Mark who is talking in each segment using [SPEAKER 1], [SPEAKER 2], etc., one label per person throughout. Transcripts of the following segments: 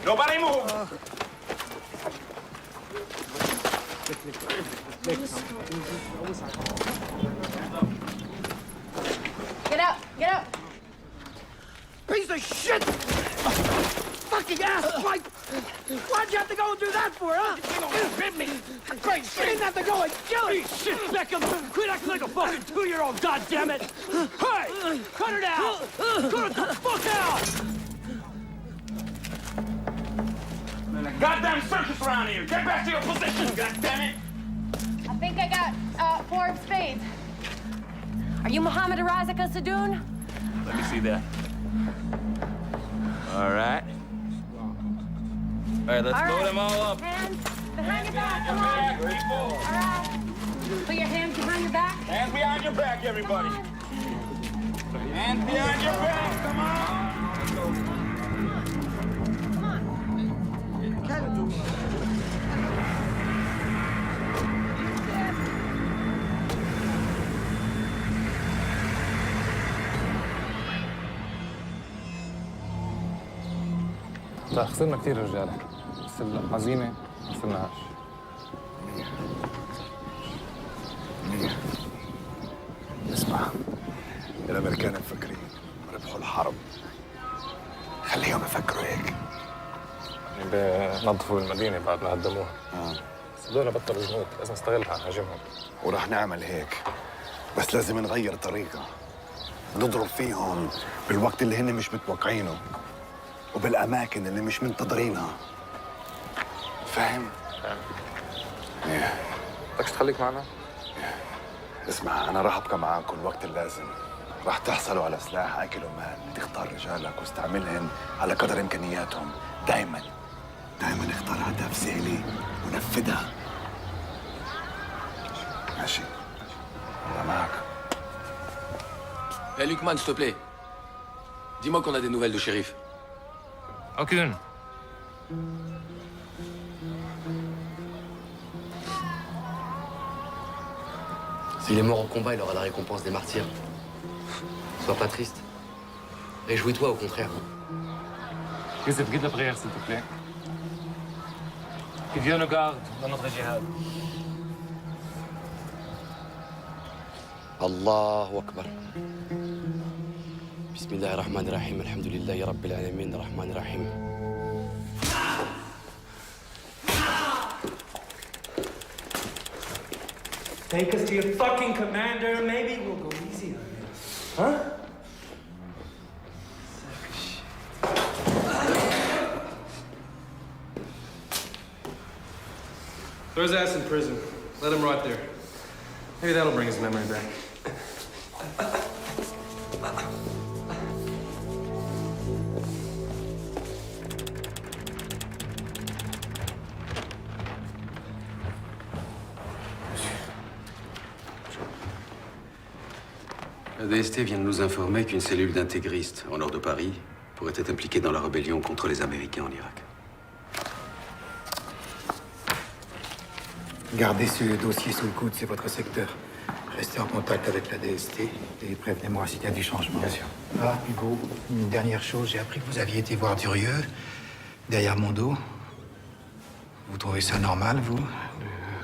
[SPEAKER 1] Nobody move!
[SPEAKER 2] Get up! Get up!
[SPEAKER 3] Piece of shit! Fucking ass pipe! Why'd you have to go and do that for, huh? You hit me! Great shit! You didn't have to go and kill him!
[SPEAKER 4] Shit, Beckham! Quit acting like a fucking 2-year-old, goddammit! Hey! Cut it out! Cut it the fuck out!
[SPEAKER 1] Man, a goddamn circus around here! Get back to your position, goddammit!
[SPEAKER 2] I think I got 4 spades. Are you Mohammed Razaka Sadoun?
[SPEAKER 1] Let me see that. All right. All right, let's load them all up.
[SPEAKER 2] Hands behind your back, come on. All right. Put your hands behind your back.
[SPEAKER 1] Hands behind your back, everybody. Hands behind your back, come on.
[SPEAKER 5] لا خسرنا كثير رجاله بس العزيمه ما خسرناهاش.
[SPEAKER 6] اسمع، الامريكان مفكرين ربحوا الحرب، خليهم يفكروا هيك.
[SPEAKER 5] بنظفوا المدينه بعد ما هدموها. بس هذول بطلوا جنود، لازم نستغلها نهاجمهم.
[SPEAKER 6] وراح نعمل هيك، بس لازم نغير طريقة، نضرب فيهم بالوقت اللي هن مش متوقعينه وبالأماكن اللي مش منتظرينها. فاهم؟
[SPEAKER 5] فاهم.
[SPEAKER 6] ايه.
[SPEAKER 5] بدكش تخليك معنا؟
[SPEAKER 6] اسمع، أنا راح أبقى معاكم الوقت اللازم. راح تحصلوا على سلاح أكل ومال، تختار رجالك واستعملهم على قدر إمكانياتهم. دايماً اختار أهداف سهلة ونفذها. ماشي؟ أنا معك.
[SPEAKER 7] Hé, Luckman, s'il te plaît. Dis-moi qu'on a des nouvelles de shérif.
[SPEAKER 5] Aucune.
[SPEAKER 7] S'il est mort au combat, il aura la récompense des martyrs. Sois pas triste. Réjouis-toi, au contraire.
[SPEAKER 5] Youssef, guide la prière, s'il te plaît. Que Dieu nous garde dans notre jihad.
[SPEAKER 7] Allahu Akbar. Bismillah ar-Rahman ar-Rahim. Alhamdulillahi Rabbil Alamin ar-Rahman ar-Rahim.
[SPEAKER 4] Take us to your fucking commander, maybe we'll go easy on you. Huh?
[SPEAKER 8] Throw his ass in prison. Let him rot there. Maybe that'll bring his memory back.
[SPEAKER 9] La DST vient de nous informer qu'une cellule d'intégristes au nord de Paris pourrait être impliquée dans la rébellion contre les Américains en Irak.
[SPEAKER 10] Gardez ce dossier sous le coude, c'est votre secteur. Restez en contact avec la DST et prévenez-moi s'il y a du changement. Bien sûr. Ah, Hugo, une dernière chose, j'ai appris que vous aviez été voir Durieux, derrière mon dos. Vous trouvez ça normal, vous?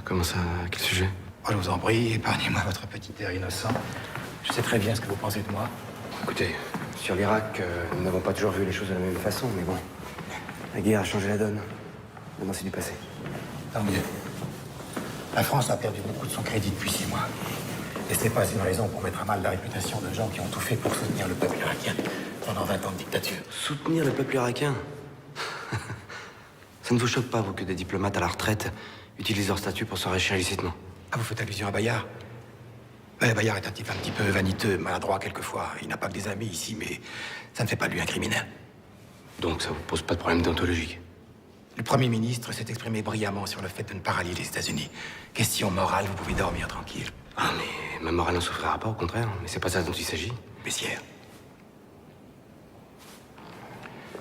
[SPEAKER 9] Comment ça? À quel sujet?
[SPEAKER 10] Oh, je vous en prie, épargnez-moi votre petit air innocent. Je sais très bien ce que vous pensez de moi.
[SPEAKER 11] Écoutez, sur l'Irak, nous n'avons pas toujours vu les choses de la même façon, mais bon. La guerre a changé la donne. Maintenant, c'est du passé.
[SPEAKER 10] Tant mieux. La France a perdu beaucoup de son crédit depuis 6 mois. Et ce n'est pas une raison pour mettre à mal la réputation de gens qui ont tout fait pour soutenir le peuple irakien pendant 20 ans de dictature.
[SPEAKER 11] Soutenir le peuple irakien? Ça ne vous choque pas, vous, que des diplomates à la retraite utilisent leur statut pour s'enrichir illicitement?
[SPEAKER 10] Ah, vous faites allusion à Bayard? Ouais, Bayard est un type un petit peu vaniteux, maladroit quelquefois. Il n'a pas que des amis ici, mais ça ne fait pas de lui un criminel.
[SPEAKER 11] Donc ça vous pose pas de problème déontologique?
[SPEAKER 10] Le Premier ministre s'est exprimé brillamment sur le fait de ne pas rallier les États-Unis. Question morale, vous pouvez dormir tranquille.
[SPEAKER 11] Ah, mais ma morale n'en souffrira pas, au contraire. Mais c'est pas ça dont il s'agit.
[SPEAKER 10] Bessières,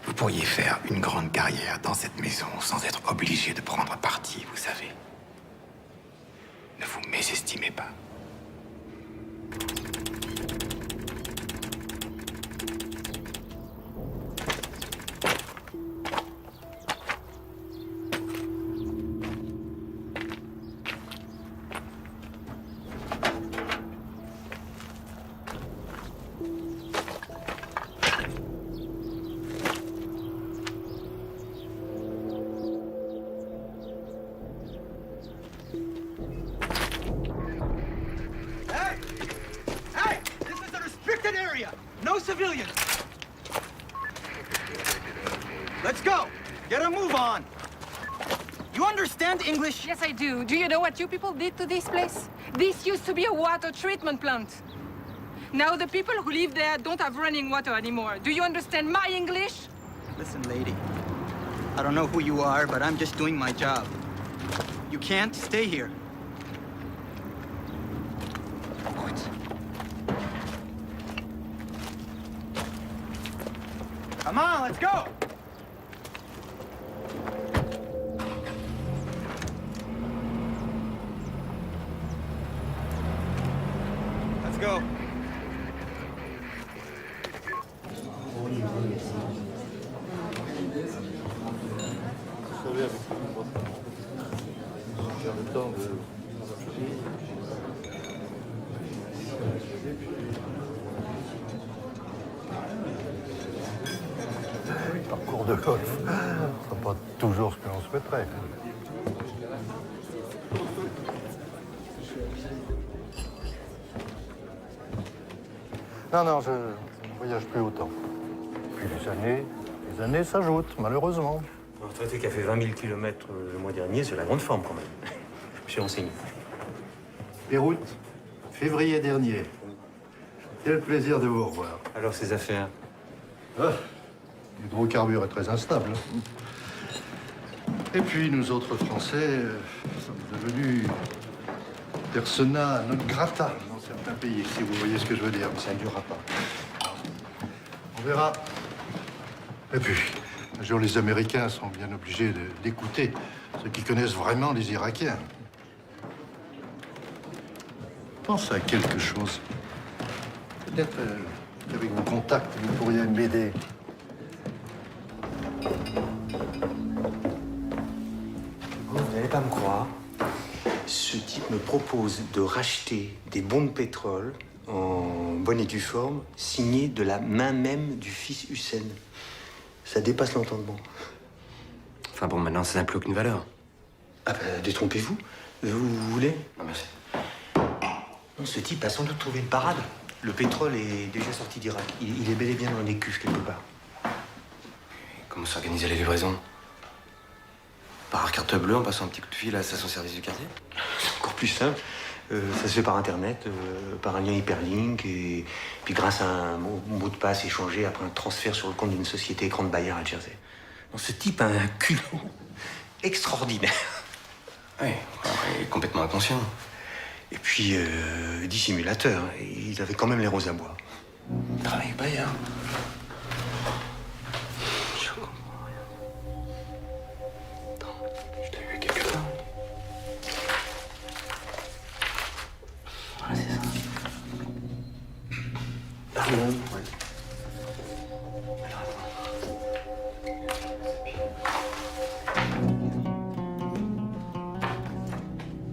[SPEAKER 10] vous pourriez faire une grande carrière dans cette maison sans être obligé de prendre parti, vous savez. Ne vous mésestimez pas.
[SPEAKER 3] area. No civilians. Let's go. Get a move on. You understand English?
[SPEAKER 12] Yes, I do. Do you know what you people did to this place? This used to be a water treatment plant. Now the people who live there don't have running water anymore. Do you understand my English?
[SPEAKER 3] Listen, lady. I don't know who you are, but I'm just doing my job. You can't stay here. Come on, let's go! Let's go.
[SPEAKER 13] Parcours de golf, c'est pas toujours ce que l'on souhaiterait. Non, je ne voyage plus autant. Puis les années s'ajoutent, malheureusement.
[SPEAKER 14] Un retraité qui a fait 20 000 km le mois dernier, c'est la grande forme quand même. Je me suis renseigné.
[SPEAKER 13] Beyrouth, février dernier. Quel plaisir de vous revoir.
[SPEAKER 14] Alors, ces affaires?
[SPEAKER 13] L'hydrocarbure est très instable. Et puis, nous autres Français sommes devenus persona non grata dans certains pays, si vous voyez ce que je veux dire. Mais ça ne durera pas. On verra. Et puis, un jour, les Américains sont bien obligés d'écouter ceux qui connaissent vraiment les Irakiens. Pense à quelque chose. Peut-être qu'avec vos contacts, vous pourriez m'aider.
[SPEAKER 14] Vous n'allez pas me croire. Ce type me propose de racheter des bons de pétrole en bonne et due forme, signés de la main même du fils Hussein. Ça dépasse l'entendement.
[SPEAKER 11] Enfin bon, maintenant, ça n'a plus aucune valeur.
[SPEAKER 14] Ah ben, détrompez-vous. Vous voulez?
[SPEAKER 11] Non, merci.
[SPEAKER 14] Non, ce type a sans doute trouvé une parade. Le pétrole est déjà sorti d'Irak. Il est bel et bien dans les cuves quelque part.
[SPEAKER 11] Comment s'organiser les livraisons? Par carte bleue en passant un petit coup de fil à la station-service du quartier?
[SPEAKER 14] C'est encore plus simple. Ça se fait par Internet, par un lien hyperlink, et puis grâce à un mot de passe échangé après un transfert sur le compte d'une société écran de Bayer à Jersey. Non, ce type a un culot extraordinaire.
[SPEAKER 11] Oui, il est complètement inconscient.
[SPEAKER 14] Et puis, dissimulateur. Il avait quand même les roses à bois.
[SPEAKER 11] Travaille Bayer.
[SPEAKER 14] Je comprends rien.
[SPEAKER 11] Attends, je t'ai vu quelque part. Ouais, c'est ça. Ah non, ouais. Alors, attends.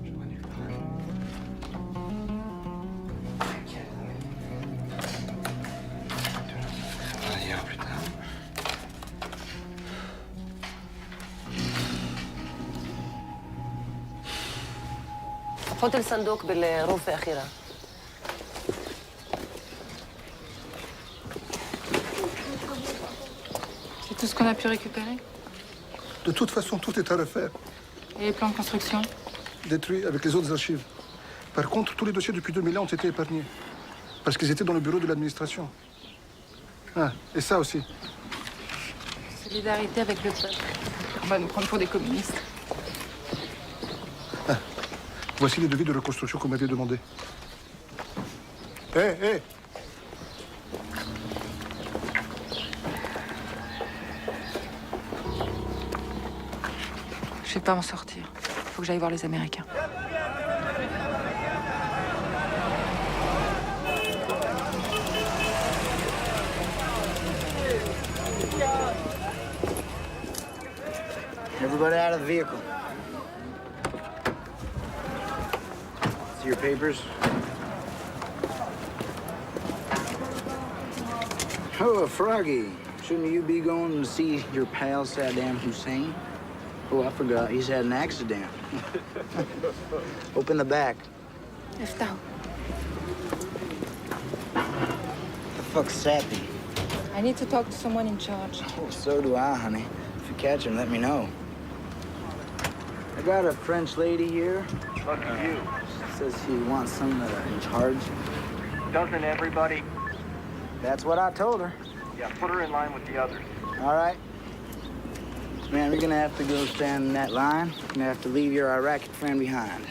[SPEAKER 11] Je vois nulle part. On va dire plus tard.
[SPEAKER 15] حط الصندوق بالغرفة الأخيرة.
[SPEAKER 12] C'est tout ce qu'on a pu récupérer?
[SPEAKER 16] De toute façon, tout est à refaire.
[SPEAKER 12] Et les plans de construction?
[SPEAKER 16] Détruits avec les autres archives. Par contre, tous les dossiers depuis 2001 ont été épargnés. Parce qu'ils étaient dans le bureau de l'administration. Ah, et ça aussi.
[SPEAKER 12] Solidarité avec le peuple. On va nous prendre pour des communistes.
[SPEAKER 16] Ah, voici les devis de reconstruction qu'on m'avait demandé. Hé, hé!
[SPEAKER 12] Je vais pas m'en sortir. Faut que j'aille voir les Américains.
[SPEAKER 3] Everybody out of the vehicle. See your papers? Oh, Froggy. Shouldn't you be going to see your pal Saddam Hussein? Oh, I forgot. He's had an accident. Open the back.
[SPEAKER 12] افتحوا.
[SPEAKER 17] fuck's Sappy?
[SPEAKER 12] I need to talk to someone in charge.
[SPEAKER 17] Oh, so do I, honey. If you catch him, let me know. I got a French lady here.
[SPEAKER 18] Lucky you.
[SPEAKER 17] Says she wants someone in charge.
[SPEAKER 18] Doesn't everybody?
[SPEAKER 17] That's what I told her.
[SPEAKER 18] Yeah, put her in line with the others.
[SPEAKER 17] All right. Man, you're gonna have to go stand in that line. You're gonna have to leave your Iraqi friend behind.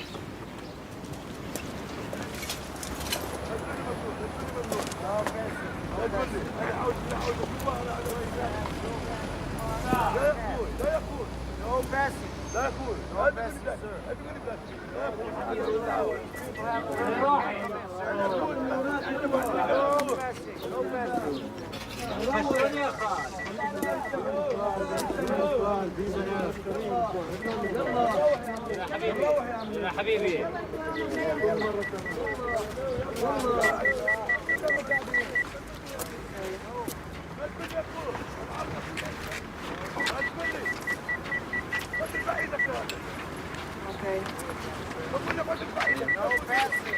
[SPEAKER 17] No passing. No passing,
[SPEAKER 4] يا حبيبي
[SPEAKER 17] Okay. No passing. No passing.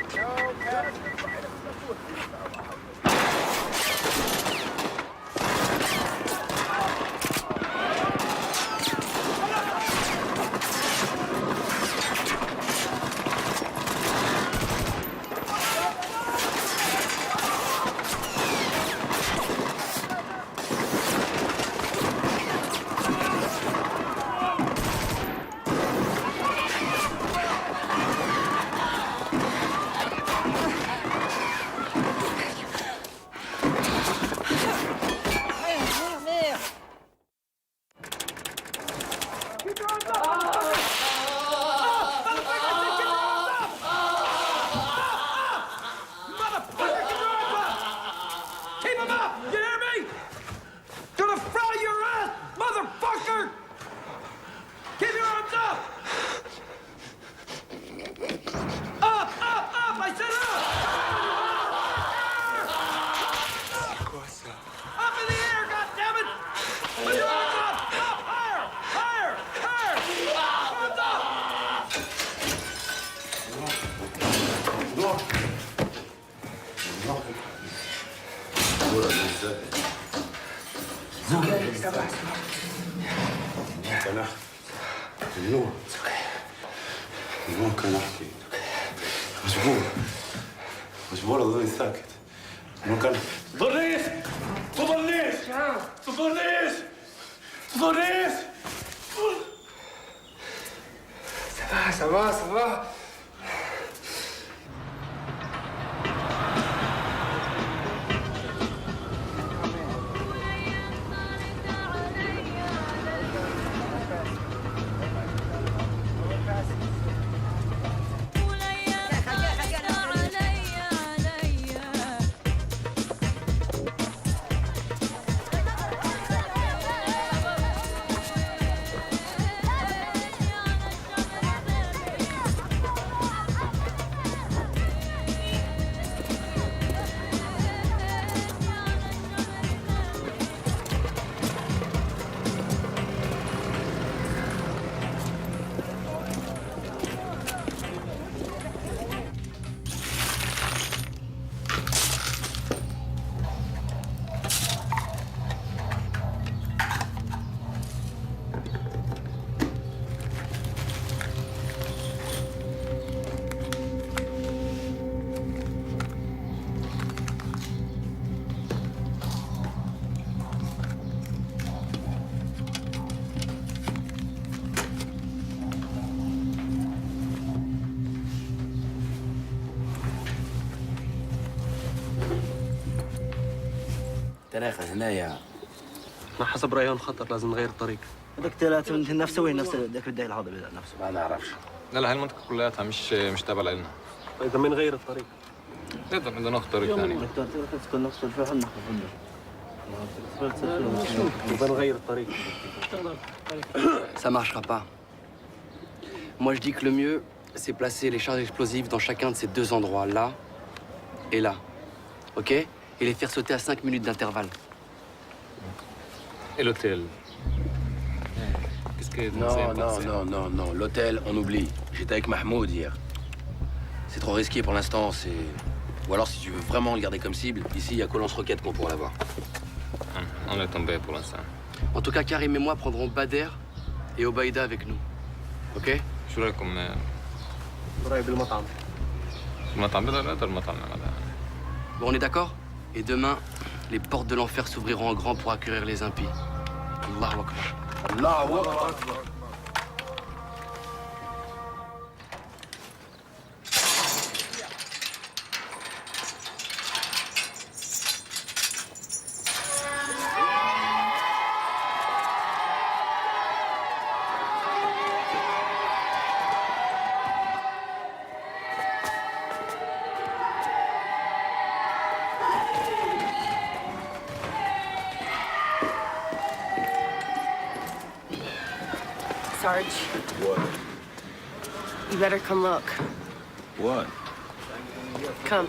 [SPEAKER 9] مجبور اضل ساكت. ممكن
[SPEAKER 4] تضرنيش تضرنيش تضرنيش تضرنيش.
[SPEAKER 10] Ça va, ça va.
[SPEAKER 11] تناخذ هنايا.
[SPEAKER 8] احنا حسب رأيهم خطر، لازم نغير الطريق.
[SPEAKER 17] بدك ثلاثة من نفس وين نفس بدك بدي الهضبة نفسه.
[SPEAKER 11] ما نعرفش.
[SPEAKER 5] لا لا، هاي المنطقة كلياتها مش تابعة لنا.
[SPEAKER 8] إذا ما نغير الطريق.
[SPEAKER 5] نقدر ناخذ طريق ثاني.
[SPEAKER 17] تكون نفس الفحم ناخذ
[SPEAKER 8] إذا نغير الطريق.
[SPEAKER 7] Ça marchera pas. Moi, je dis que le mieux, c'est placer les charges explosives dans chacun de ces deux endroits, là et là. OK? Et les faire sauter à 5 minutes d'intervalle.
[SPEAKER 5] Et l'hôtel? Qu'est-ce que
[SPEAKER 11] Non. L'hôtel, on oublie. J'étais avec Mahmoud hier. C'est trop risqué pour l'instant, c'est
[SPEAKER 7] Ou alors, si tu veux vraiment le garder comme cible, ici, il y a que lance-roquette qu'on pourra l'avoir.
[SPEAKER 5] On est tombé pour l'instant.
[SPEAKER 7] En tout cas, Karim et moi prendrons Bader et Obaïda avec nous. Ok?
[SPEAKER 5] شو رايكم
[SPEAKER 8] قريب المطعم.
[SPEAKER 5] المطعم بدل المطعم هذا.
[SPEAKER 7] Bon, on est d'accord? Et demain, les portes de l'enfer s'ouvriront en grand pour accueillir les impies. Allahu Akbar.
[SPEAKER 6] Allahu Akbar.
[SPEAKER 15] Sarge,
[SPEAKER 6] What?
[SPEAKER 15] you better come look.
[SPEAKER 6] What?
[SPEAKER 15] Come.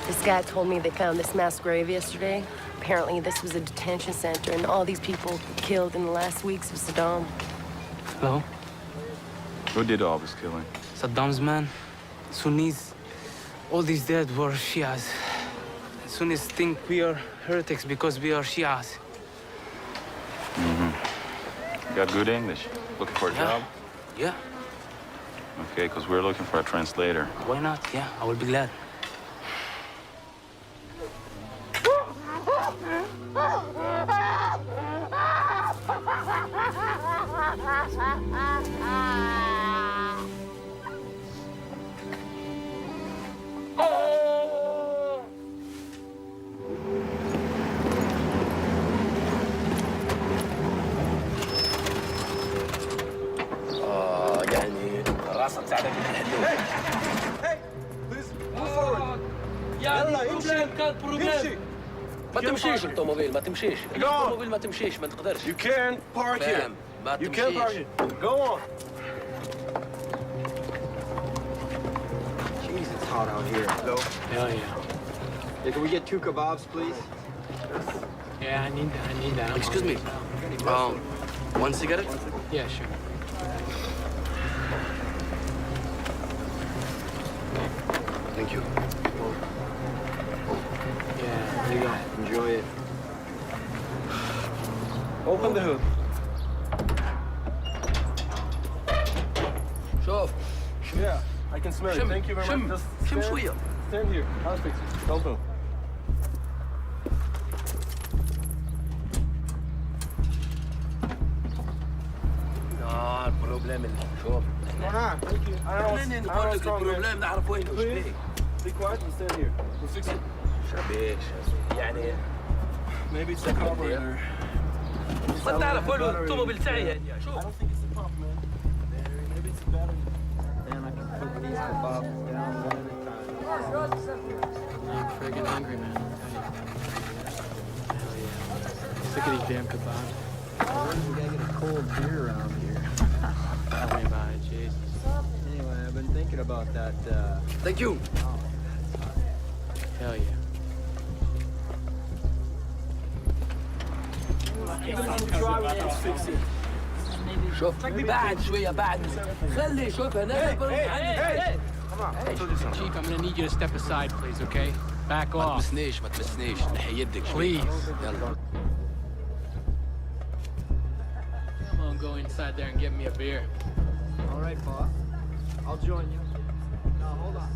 [SPEAKER 15] This guy told me they found this mass grave yesterday. Apparently, this was a detention center, and all these people killed in the last weeks of Saddam.
[SPEAKER 19] Hello?
[SPEAKER 20] Who did all this killing?
[SPEAKER 19] Saddam's men, Sunnis. All these dead were Shias. Sunnis think we are heretics because we are Shias.
[SPEAKER 20] You got good English? Looking for a job?
[SPEAKER 19] Yeah.
[SPEAKER 20] Okay, because we're looking for a translator.
[SPEAKER 19] Why not? Yeah, I will be glad.
[SPEAKER 7] يعني راسك ساعدك
[SPEAKER 4] يلا يمشي كان بروبليم
[SPEAKER 7] ما تمشيش الطوموبيل ما تمشيش الطوموبيل ما تمشيش ما تقدرش
[SPEAKER 8] You can park here.
[SPEAKER 7] فاهم ما
[SPEAKER 8] You can park
[SPEAKER 7] تمشيش
[SPEAKER 8] here. Go on.
[SPEAKER 11] Jeez, it's hot out here. Hello?
[SPEAKER 19] Yeah, yeah.
[SPEAKER 11] Hey, can we get 2 kebabs, please?
[SPEAKER 19] Yeah, I need that.
[SPEAKER 7] Excuse me. One cigarette?
[SPEAKER 19] Yeah, sure.
[SPEAKER 7] Thank you.
[SPEAKER 19] Yeah, you got it.
[SPEAKER 11] Enjoy it.
[SPEAKER 8] Open the hood.
[SPEAKER 7] شوف
[SPEAKER 8] Yeah, I can smell it.
[SPEAKER 7] شم
[SPEAKER 8] Thank you very
[SPEAKER 7] شم
[SPEAKER 8] much. Just
[SPEAKER 7] شم
[SPEAKER 8] stand-
[SPEAKER 7] شوية
[SPEAKER 8] Stand here. I'll fix it. Don't move.
[SPEAKER 7] البروبليم اللي شوف
[SPEAKER 8] منين
[SPEAKER 7] نقول لك البروبليم نعرف وين وش فيه
[SPEAKER 8] Be quiet and stand here. We'll fix it.
[SPEAKER 7] شبيش يعني
[SPEAKER 8] Maybe it's the carburetor.
[SPEAKER 7] ما تعرف وين الطوموبيل تاعي هادي شوف
[SPEAKER 8] I don't think it's the pump, man. Maybe it's the battery.
[SPEAKER 11] Man, I can put these kebabs down one at a time.
[SPEAKER 19] I'm friggin' hungry, man. Hell yeah. Sick of these damn kebabs.
[SPEAKER 11] We gotta get a cold beer around here.
[SPEAKER 19] Tell me about it, Jesus.
[SPEAKER 11] Anyway, I've been thinking about that,
[SPEAKER 7] Thank you.
[SPEAKER 19] Hell yeah.
[SPEAKER 7] شوف بعد شوية بعد خلي شوف هنا
[SPEAKER 19] Chief, I'm gonna need you to step aside, please, okay? Back
[SPEAKER 7] ما
[SPEAKER 19] off.
[SPEAKER 7] تمسنيش ما تمسنيش نحي يدك شوي
[SPEAKER 19] Please.
[SPEAKER 7] يلا
[SPEAKER 19] Come on, go inside there and get me a beer.
[SPEAKER 11] All right, boss. I'll join you. No, hold on.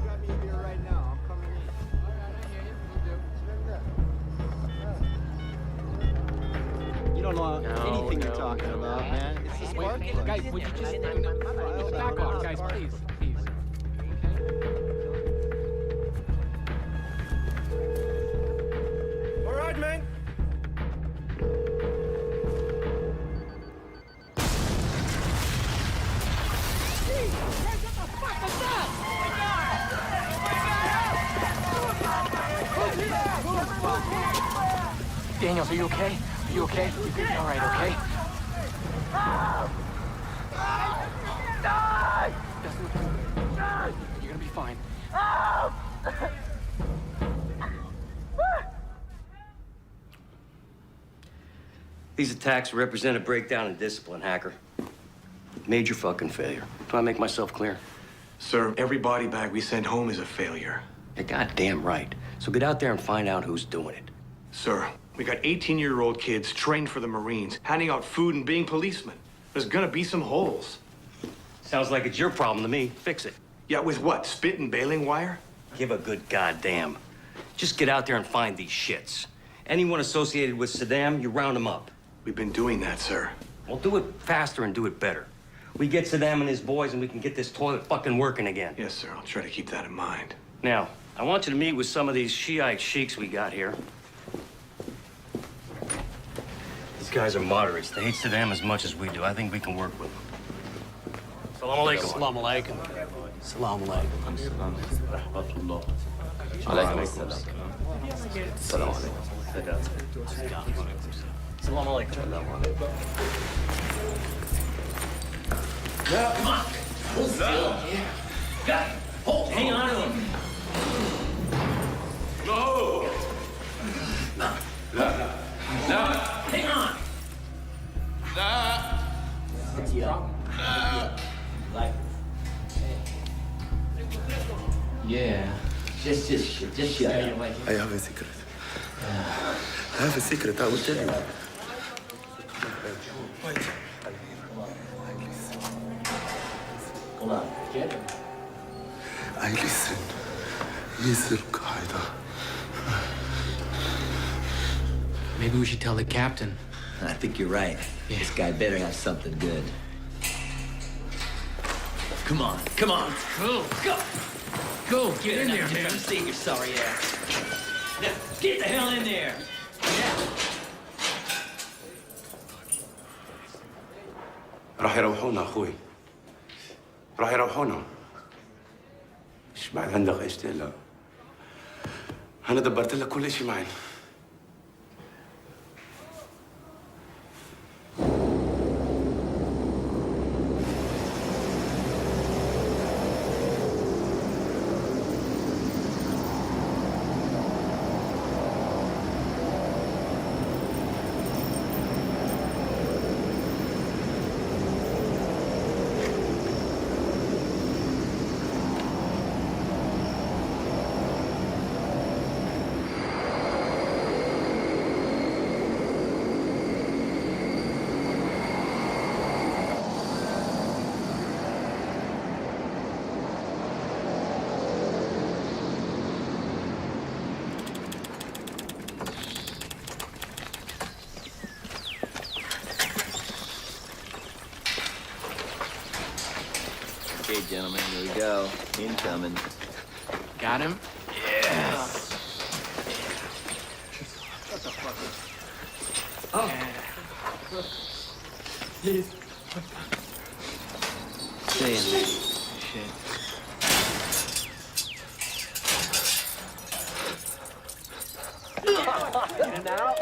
[SPEAKER 11] Grab me a beer right now. I'm coming in. You don't know anything you're talking about, man. It's the spark plug.
[SPEAKER 19] Guys, would you just back off, guys, please, please.
[SPEAKER 8] All right, man.
[SPEAKER 4] What the fuck was that? Daniels, are you okay? Are you okay? You good? All right, okay? You're gonna be fine.
[SPEAKER 7] These attacks represent a breakdown in discipline, Hacker. Major fucking failure. Do I make myself clear?
[SPEAKER 14] Sir, every body bag we send home is a failure.
[SPEAKER 7] You're goddamn right. So get out there and find out who's doing it.
[SPEAKER 14] Sir, we got 18-year-old kids trained for the Marines, handing out food and being policemen. There's gonna be some holes.
[SPEAKER 7] Sounds like it's your problem to me. Fix it.
[SPEAKER 14] Yeah, with what? Spit and baling wire?
[SPEAKER 7] Give a good goddamn. Just get out there and find these shits. Anyone associated with Saddam, you round them up.
[SPEAKER 14] We've been doing that, sir.
[SPEAKER 7] Well, do it faster and do it better. We get Saddam and his boys and we can get this toilet fucking working again.
[SPEAKER 14] Yes, sir. I'll try to keep that in mind.
[SPEAKER 7] Now, I want you to meet with some of these Shiite sheiks we got here. These guys are moderates. They hate Saddam as much as we do. I think we can work with them. Salam alaikum.
[SPEAKER 4] Salam alaikum. Salam alaikum.
[SPEAKER 7] Alaikum assalam. Salam alaikum. Salam alaikum.
[SPEAKER 4] Come on. Hold still. Yeah. Got it. Hold. Hang on to him. No. No. Hang on. Yeah. Just shut up.
[SPEAKER 6] I have a secret. I have a secret, I will tell you.
[SPEAKER 4] Hold on. Get it.
[SPEAKER 6] I listen. Listen, Qaeda.
[SPEAKER 4] Maybe we should tell the captain.
[SPEAKER 21] I think you're right. This guy better have something good. Come on, come on.
[SPEAKER 4] Go. Go. Go. Get in there, man.
[SPEAKER 21] Save your sorry ass. Now, get the hell in there.
[SPEAKER 9] راح يروحونا اخوي. راح يروحونا. ايش بعد عندك ايش تقلق؟ انا دبرت لك كل شيء معي.
[SPEAKER 21] Okay, gentlemen, here we go. Incoming.
[SPEAKER 4] Got him? Yes.
[SPEAKER 21] Shut the fuck up.
[SPEAKER 4] Oh.
[SPEAKER 21] Stay in there.
[SPEAKER 4] Shit.
[SPEAKER 21] In and out.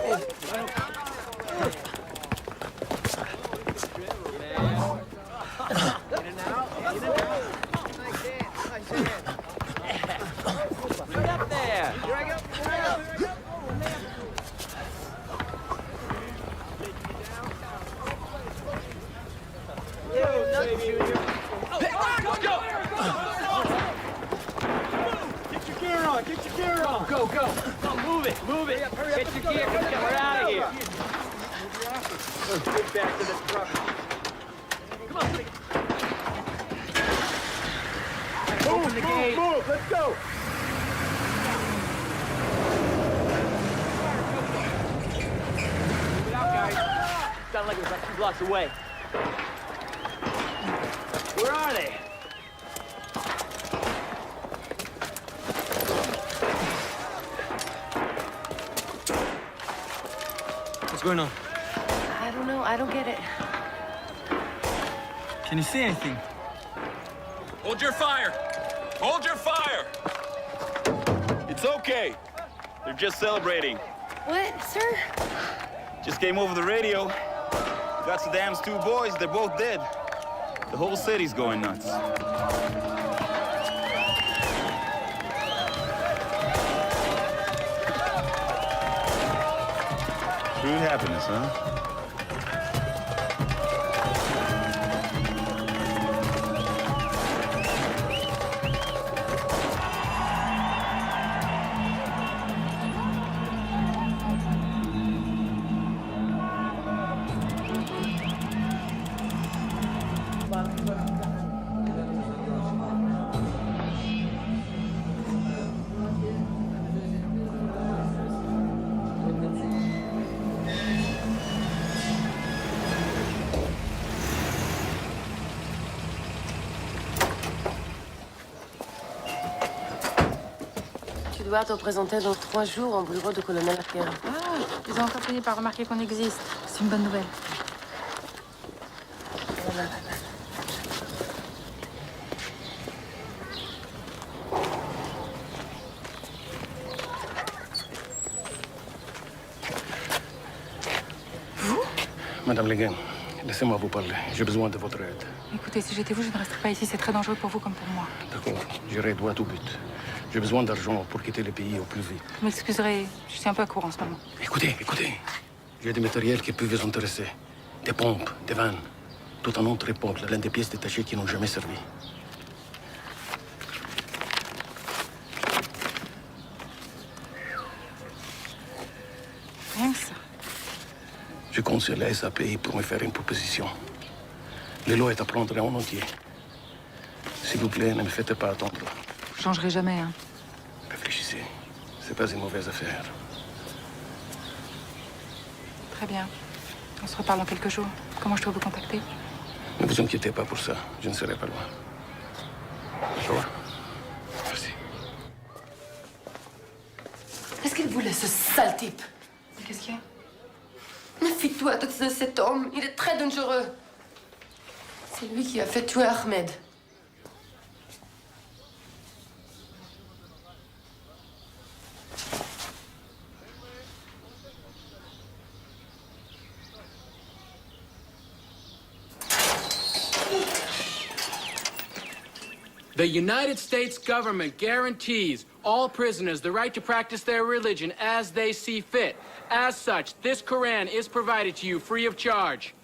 [SPEAKER 4] Go, go. Move it, move it. Get your gear, get we're out of here.
[SPEAKER 21] Get back to the truck.
[SPEAKER 4] Come on.
[SPEAKER 21] Open the gate. Move, let's go.
[SPEAKER 4] Move it out, guys. Sounded like it was like 2 blocks away. Where are they?
[SPEAKER 19] What's going on?
[SPEAKER 15] I don't know. I don't get it.
[SPEAKER 19] Can you see anything?
[SPEAKER 1] Hold your fire! Hold your fire! It's okay. They're just celebrating.
[SPEAKER 15] What, sir?
[SPEAKER 1] Just came over the radio. Got Saddam's 2 boys, they're both dead. The whole city's going nuts. True happiness, huh?
[SPEAKER 15] Tu dois te présenter dans 3 jours au bureau du colonel Arquer.
[SPEAKER 12] Ah, ils ont encore fini par remarquer qu'on existe. C'est une bonne nouvelle.
[SPEAKER 8] Madame Leguin, laissez-moi vous parler. J'ai besoin de votre aide.
[SPEAKER 12] Écoutez, si j'étais vous, je ne resterais pas ici. C'est très dangereux pour vous comme pour moi.
[SPEAKER 8] D'accord, j'irai droit au but. J'ai besoin d'argent pour quitter le pays au plus vite.
[SPEAKER 12] Vous m'excuserez, je suis un peu à court en ce moment.
[SPEAKER 8] Écoutez. J'ai des matériels qui peuvent vous intéresser. Des pompes, des vannes. Tout un autre époque, l'un des pièces détachées qui n'ont jamais servi.
[SPEAKER 12] Rien que ça.
[SPEAKER 8] Je compte sur la SAPI pour me faire une proposition. Le lot est à prendre en entier. S'il vous plaît, ne me faites pas attendre.
[SPEAKER 12] Je changerai jamais, hein.
[SPEAKER 8] Réfléchissez. C'est pas une mauvaise affaire.
[SPEAKER 12] Très bien. On se reparle dans quelques jours. Comment je dois vous contacter?
[SPEAKER 8] Ne vous inquiétez pas pour ça. Je ne serai pas loin. D'accord? Merci.
[SPEAKER 15] Qu'est-ce qu'il voulait, ce sale type?
[SPEAKER 12] Qu'est-ce qu'il y a?
[SPEAKER 15] Méfie-toi de cet homme. Il est très dangereux. C'est lui qui a fait tuer Ahmed.
[SPEAKER 2] The United States government guarantees all prisoners the right to practice their religion as they see fit. As such, this Quran is provided to you free of charge.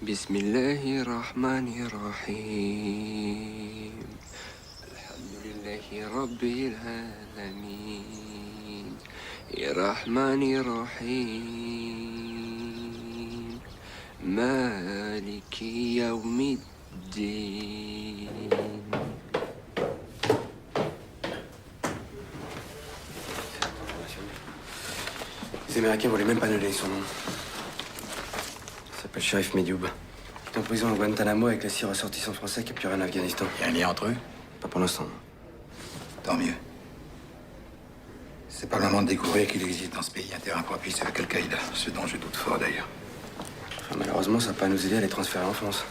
[SPEAKER 11] بسم الله الرحمن الرحيم الحمد لله رب العالمين الرحمن الرحيم مالك يوم الدين.
[SPEAKER 7] Les Américains voulaient même pas nous donner son nom. Il s'appelle Shérif Medioub. Il est en prison à Guantanamo avec les 6 ressortissants français qui capturés en Afghanistan.
[SPEAKER 10] Il y a un lien entre eux?
[SPEAKER 7] Pas pour l'instant.
[SPEAKER 10] Tant mieux. C'est pas le moment de découvrir qu'il existe dans ce pays un terrain propice avec Al-Qaïda, ce dont je doute fort d'ailleurs.
[SPEAKER 7] Enfin, malheureusement, ça va pas nous aider à les transférer en France.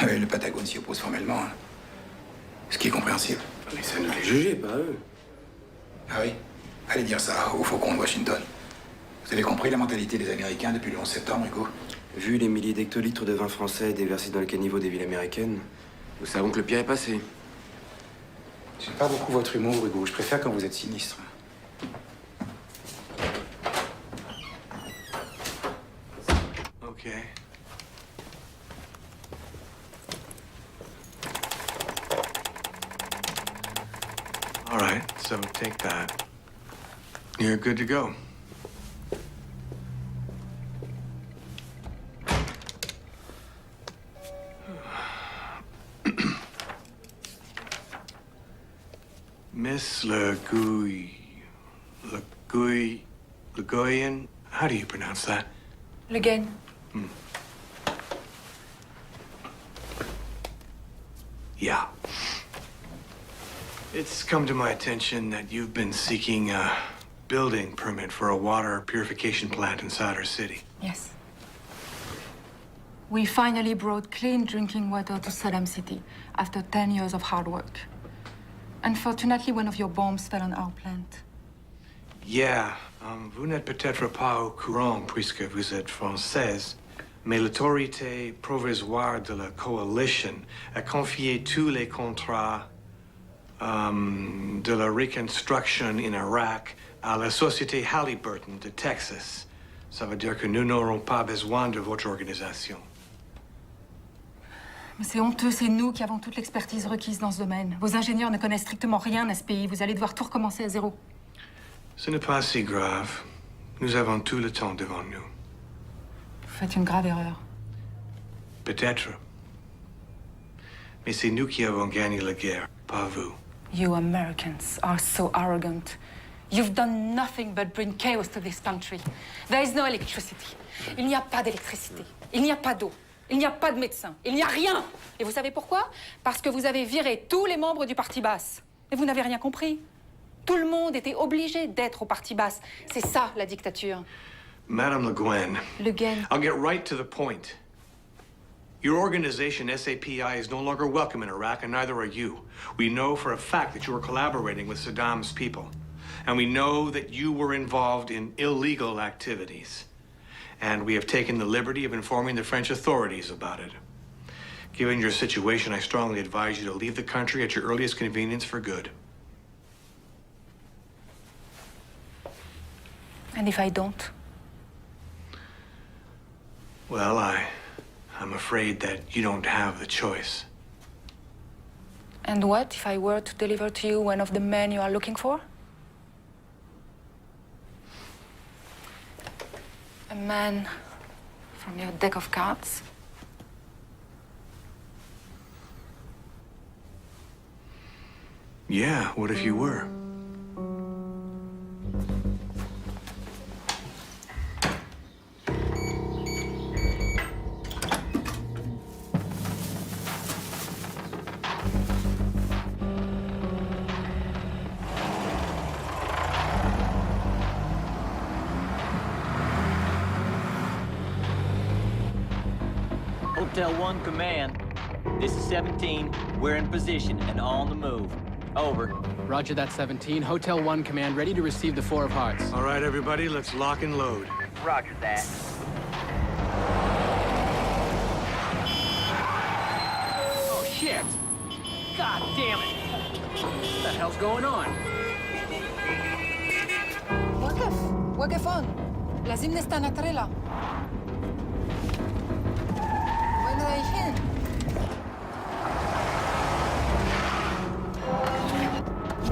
[SPEAKER 10] Le Patagone s'y oppose formellement, hein. Ce qui est compréhensible.
[SPEAKER 7] Mais ça nous les juger, pas eux.
[SPEAKER 10] Ah oui? Allez dire ça au Faucon de Washington. Vous avez compris la mentalité des Américains depuis le 11 septembre, Hugo?
[SPEAKER 7] Vu les milliers d'hectolitres de vin français déversés dans le caniveau des villes américaines, nous savons que le pire est passé.
[SPEAKER 10] J'aime pas beaucoup votre humour, Hugo. Je préfère quand vous êtes sinistre.
[SPEAKER 14] Okay. All right, so take that. You're good to go. Miss Legoyan, how do you pronounce that?
[SPEAKER 12] Le Gain.
[SPEAKER 14] Yeah. It's come to my attention that you've been seeking a building permit for a water purification plant inside our city.
[SPEAKER 12] Yes. We finally brought clean drinking water to Saddam City after 10 years of hard work. Unfortunately, one of your bombs fell on our plant.
[SPEAKER 14] Yeah, vous n'êtes peut-être pas au courant puisque vous êtes française, mais l'autorité provisoire de la coalition a confié tous les contrats de la reconstruction in Iraq à la société Halliburton de Texas. Ça veut dire que nous n'aurons pas besoin de votre organisation.
[SPEAKER 12] Mais c'est honteux, c'est nous qui avons toute l'expertise requise dans ce domaine. Vos ingénieurs ne connaissent strictement rien à ce pays. Vous allez devoir tout recommencer à zéro.
[SPEAKER 14] Ce n'est pas si grave. Nous avons tout le temps devant nous.
[SPEAKER 12] Vous faites une grave erreur.
[SPEAKER 14] Peut-être. Mais c'est nous qui avons gagné la guerre, pas vous.
[SPEAKER 12] You Americans are so arrogant. You've done nothing but bring chaos to this country. There is no electricity. Il n'y a pas d'électricité. Il n'y a pas d'eau. Il n'y a pas de médecin. Il n'y a rien. Et vous savez pourquoi? Parce que vous avez viré tous les membres du Parti basse. Et vous n'avez rien compris. Tout le monde était obligé d'être au Parti basse. C'est ça, la dictature.
[SPEAKER 14] Madame Le Guen.
[SPEAKER 12] Le Guen.
[SPEAKER 14] I'll get right to the point. Your organization, SAPI, is no longer welcome in Iraq, and neither are you. We know for a fact that you are collaborating with Saddam's people. And we know that you were involved in illegal activities. And we have taken the liberty of informing the French authorities about it. Given your situation, I strongly advise you to leave the country at your earliest convenience for good.
[SPEAKER 12] And if I don't?
[SPEAKER 14] Well, I'm afraid that you don't have the choice.
[SPEAKER 12] And what if I were to deliver to you one of the men you are looking for? A man from your deck of cards?
[SPEAKER 14] Yeah, what if you were?
[SPEAKER 21] Hotel 1 Command. This is 17. We're in position and on the move. Over.
[SPEAKER 2] Roger that, 17. Hotel 1 Command, ready to receive the Four of Hearts.
[SPEAKER 14] All right, everybody, let's lock and load.
[SPEAKER 18] Roger that.
[SPEAKER 2] Oh, shit! God damn it! What the hell's going on?
[SPEAKER 12] وقف هون. لازم نستنى تريلا. وين رايحين؟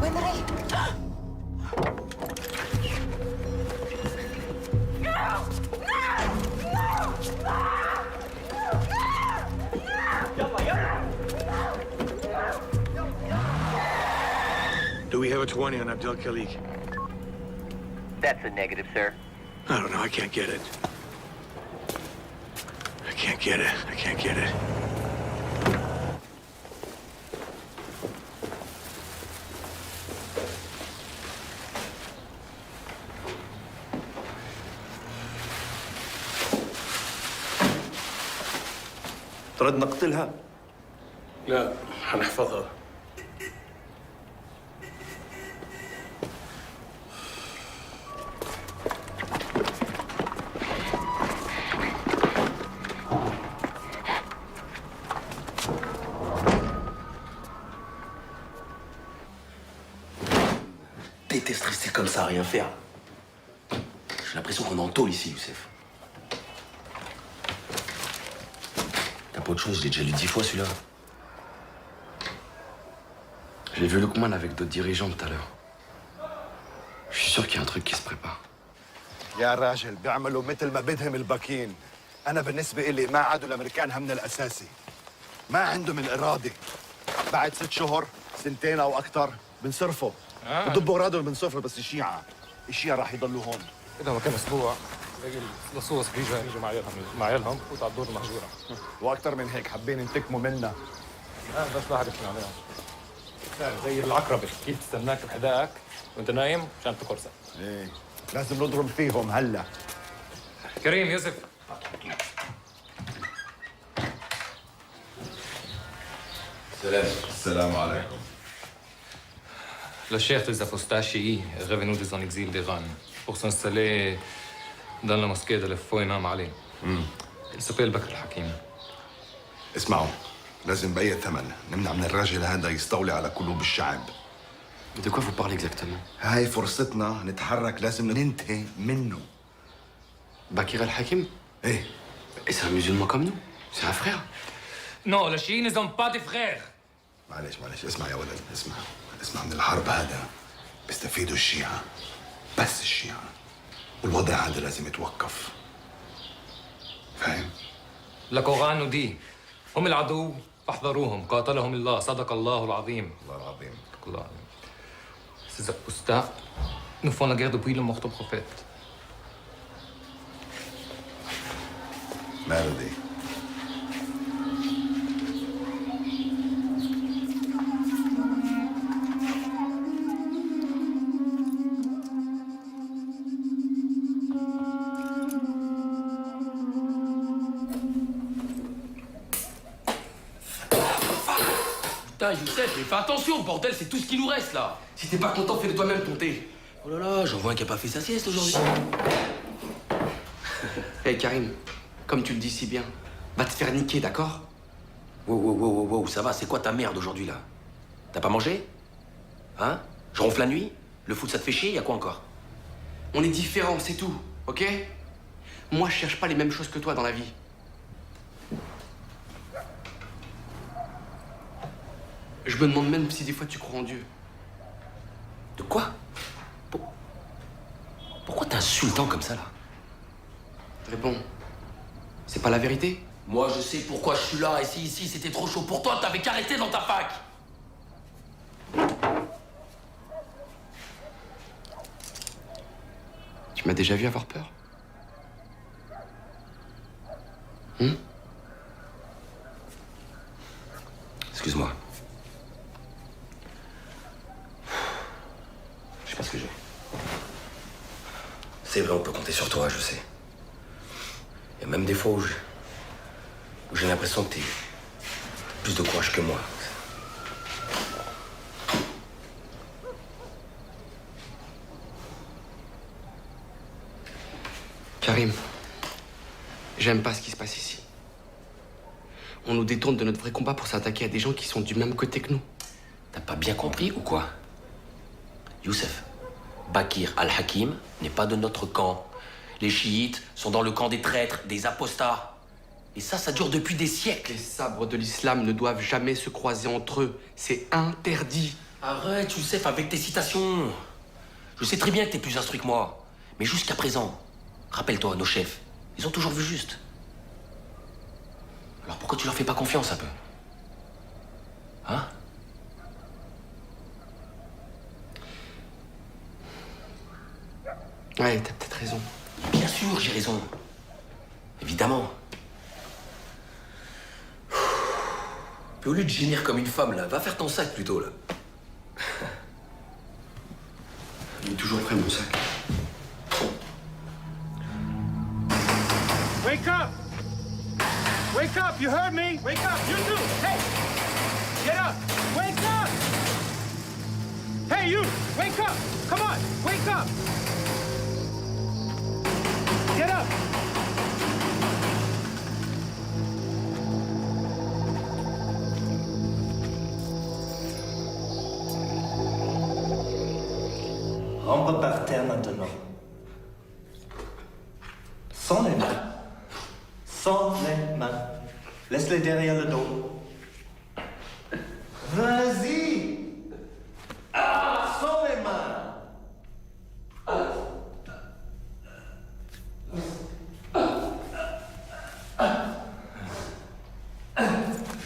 [SPEAKER 12] وين رايحين؟
[SPEAKER 14] Do we have a 20 on Abdel Khalik?
[SPEAKER 18] That's a negative, sir.
[SPEAKER 14] I don't know, I can't get it. I can't get it. I can't get it.
[SPEAKER 9] ترد نقتلها؟
[SPEAKER 8] لا، هنحفظها.
[SPEAKER 7] Déteste rester comme ça à rien faire. J'ai l'impression qu'on est en tôle ici, Youssef. T'as pas autre chose, je l'ai déjà lu 10 fois celui-là. J'ai vu Lukman avec d'autres dirigeants tout à l'heure. Je suis sûr qu'il y a un truc qui se prépare.
[SPEAKER 6] يا راجل بيعملوا مثل ما بدهم الباكين. أنا بالنسبة إلي ما عادوا الأمريكان همنا الأساسي. ما عندهم الإرادة. بعد 6 شهور 2 أو أكثر بنصرفوا. بضبوا أغراضهم بنصرفوا بس الشيعة راح يضلوا هون.
[SPEAKER 5] إذا ما كان أسبوع باقي اللصوص بيجوا مع عيالهم بفوتوا على الدور المهجوره.
[SPEAKER 6] واكثر من هيك حابين ينتقموا منا.
[SPEAKER 5] بس لا حد يحكي عليهم. زي العقربه كيف تستناك بحداك وانت نايم عشان تقرصك.
[SPEAKER 6] ايه لازم نضرب فيهم هلا.
[SPEAKER 5] كريم يوسف.
[SPEAKER 6] السلام عليكم.
[SPEAKER 5] Le chef des apostats est revenu des en exil d'Iran pour s'installer dans la mosquée de l'Efou Imam Ali. Il s'appelle Bakr al-Hakim.
[SPEAKER 6] اسمعوا لازم بأي ثمن نمنع من الراجل هذا يستولي على قلوب الشعب.
[SPEAKER 7] De quoi vous parlez exactement?
[SPEAKER 6] هاي فرصتنا نتحرك، لازم ننتهي منه.
[SPEAKER 7] Bakr al-Hakim?
[SPEAKER 6] ايه.
[SPEAKER 7] Et c'est un musulman comme nous? C'est un frère?
[SPEAKER 5] Non, les chiites ne sont pas des frères.
[SPEAKER 6] معلش اسمع يا ولد، اسمع من الحرب هذا بيستفيدوا الشيعة، بس الشيعة، والوضع هذا لازم يتوقف. فاهم؟
[SPEAKER 5] القرآن nous dit هم العدو فاحذروهم قاتلهم الله صدق الله العظيم.
[SPEAKER 6] الله العظيم.
[SPEAKER 5] الله العظيم. Ces apostats nous font la guerre depuis le mort du prophète.
[SPEAKER 6] ماله دي؟
[SPEAKER 7] Putain, Youssef, mais fais attention, bordel, c'est tout ce qui nous reste là. Si t'es pas content, fais-le toi-même ton thé. Oh là là, j'en vois un qui a pas fait sa sieste aujourd'hui. Hey Karim, comme tu le dis si bien, va te faire niquer, d'accord?
[SPEAKER 13] Wow, ça va, c'est quoi ta merde aujourd'hui là? T'as pas mangé? Hein? Je ronfle la nuit? Le foot ça te fait chier? Y'a quoi encore?
[SPEAKER 7] On est différents, c'est tout, ok? Moi, je cherche pas les mêmes choses que toi dans la vie. Je me demande même si des fois tu crois en Dieu.
[SPEAKER 13] De quoi? Pourquoi t'es insultant comme ça là?
[SPEAKER 7] Réponds. C'est pas la vérité?
[SPEAKER 13] Moi je sais pourquoi je suis là, et si ici c'était trop chaud pour toi, t'avais qu'à rester dans ta fac!
[SPEAKER 7] Tu m'as déjà vu avoir peur?
[SPEAKER 13] Excuse-moi. Je sais pas ce que j'ai. C'est vrai, on peut compter sur toi, je sais. Il y a même des fois où j'ai l'impression que t'es plus de courage que moi.
[SPEAKER 7] Karim, j'aime pas ce qui se passe ici. On nous détourne de notre vrai combat pour s'attaquer à des gens qui sont du même côté que nous.
[SPEAKER 13] T'as pas bien compris ou quoi? Youssef, Bakr al-Hakim n'est pas de notre camp. Les chiites sont dans le camp des traîtres, des apostats. Et ça dure depuis des siècles.
[SPEAKER 7] Les sabres de l'islam ne doivent jamais se croiser entre eux. C'est interdit.
[SPEAKER 13] Arrête, Youssef, avec tes citations. Je sais très bien que t'es plus instruit que moi. Mais jusqu'à présent, rappelle-toi, nos chefs, ils ont toujours vu juste. Alors pourquoi tu leur fais pas confiance un peu? Hein?
[SPEAKER 7] Ouais, t'as peut-être raison.
[SPEAKER 13] Bien sûr, j'ai raison. Évidemment. Puis au lieu de gémir comme une femme, là, va faire ton sac plutôt, là.
[SPEAKER 7] Il est toujours prêt, mon sac.
[SPEAKER 3] Wake up! Wake up! You heard me? Wake up! You too! Hey! Get up! Wake up! Hey, you! Wake up! Come on! Wake up! Get up!
[SPEAKER 22] Rentre par terre maintenant. Sans les mains. Sans les mains. Laisse-les derrière le dos. Vas-y! Sans les mains.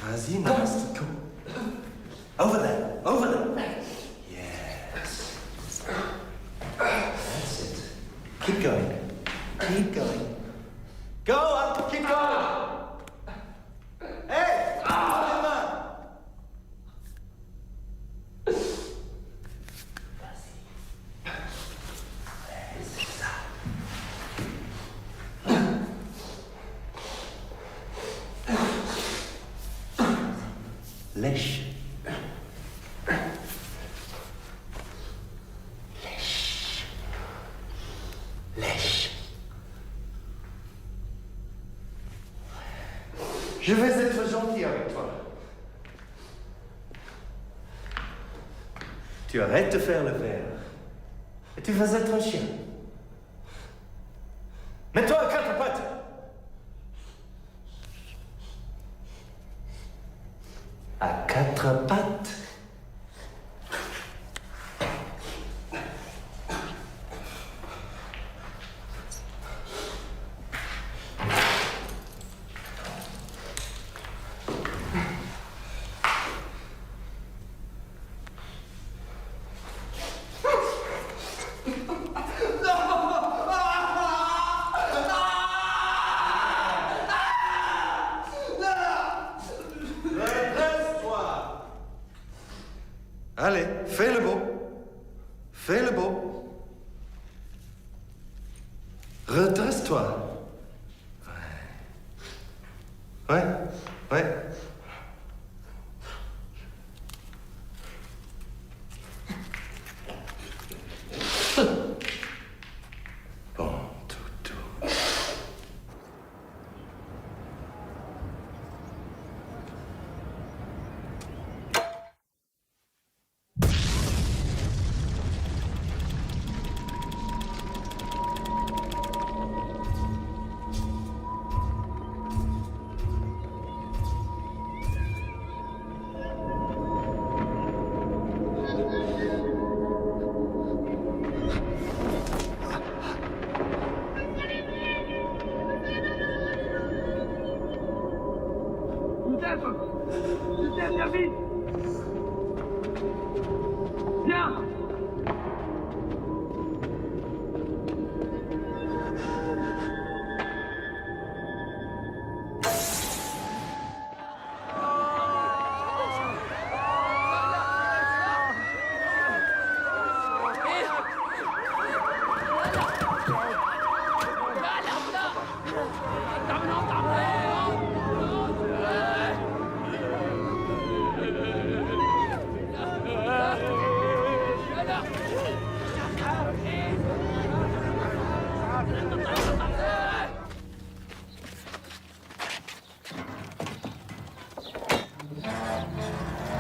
[SPEAKER 22] Vas-y, Namastico. Over there. Over there. Yes. That's it. Keep going. Keep going. Go on, keep going. Hey, hold your man. Lèche. Lèche. Lèche. Je vais être gentil avec toi. Tu arrêtes de faire le verre. Et tu vas être un chien. Mets-toi à quatre pattes. À quatre pattes. Allez, fais le beau. Fais le beau. Redresse-toi. Ouais, ouais. Bon, toutou.
[SPEAKER 4] Youssef, viens vite. Viens.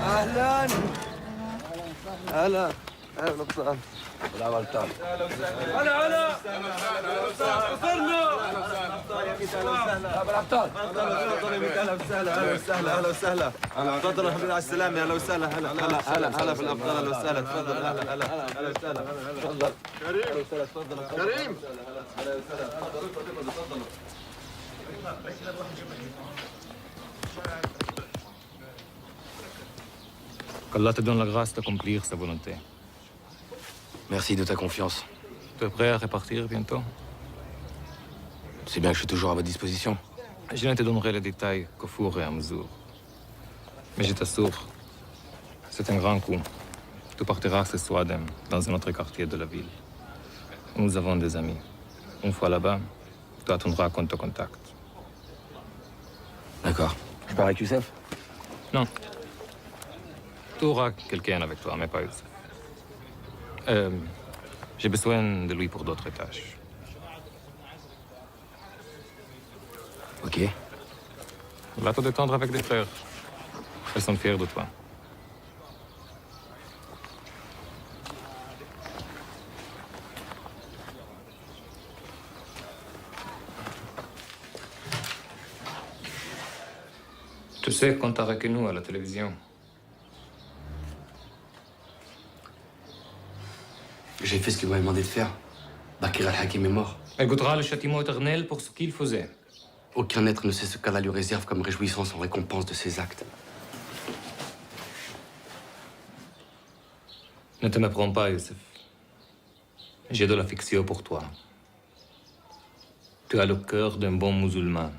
[SPEAKER 16] اهلا هلا اهلا وسهلا ولا غلطان
[SPEAKER 4] هلا هلا وصلنا
[SPEAKER 16] ابو الابطال اهلا وسهلا اهلا وسهلا اهلا وسهلا تفضلوا حبيبي على السلامه اهلا وسهلا هلا هلا هلا هلا بالابطال اهلا وسهلا تفضل هلا هلا اهلا وسهلا تفضل كريم تفضل كريم اهلا وسهلا تفضلوا تفضلوا
[SPEAKER 5] qu'Allah te donne la grâce d'accomplir sa volonté.
[SPEAKER 7] Merci de ta confiance.
[SPEAKER 5] Tu es prêt à repartir bientôt?
[SPEAKER 7] C'est bien que je suis toujours à votre disposition.
[SPEAKER 5] Je ne te donnerai les détails qu'au fur et à mesure. Mais je t'assure, c'est un grand coup. Tu partiras ce soir dans un autre quartier de la ville. Nous avons des amis. Une fois là-bas, tu attendras qu'on te contacte.
[SPEAKER 7] D'accord. Je pars avec Youssef?
[SPEAKER 5] Non. Tu auras quelqu'un avec toi, mais pas Youssef. J'ai besoin de lui pour d'autres tâches.
[SPEAKER 7] Ok.
[SPEAKER 5] Va te détendre avec des frères. Elles sont fiers de toi. Tu sais qu'on t'a reconnu à la télévision.
[SPEAKER 7] J'ai fait ce que vous m'avez demandé de faire. Bakir al-Hakim est mort.
[SPEAKER 5] Elle goûtera le châtiment éternel pour ce qu'il faisait.
[SPEAKER 7] Aucun être ne sait ce qu'Allah lui réserve comme réjouissance en récompense de ses actes.
[SPEAKER 5] Ne te méprends pas, Youssef. J'ai de l'affection pour toi. Tu as le cœur d'un bon musulman.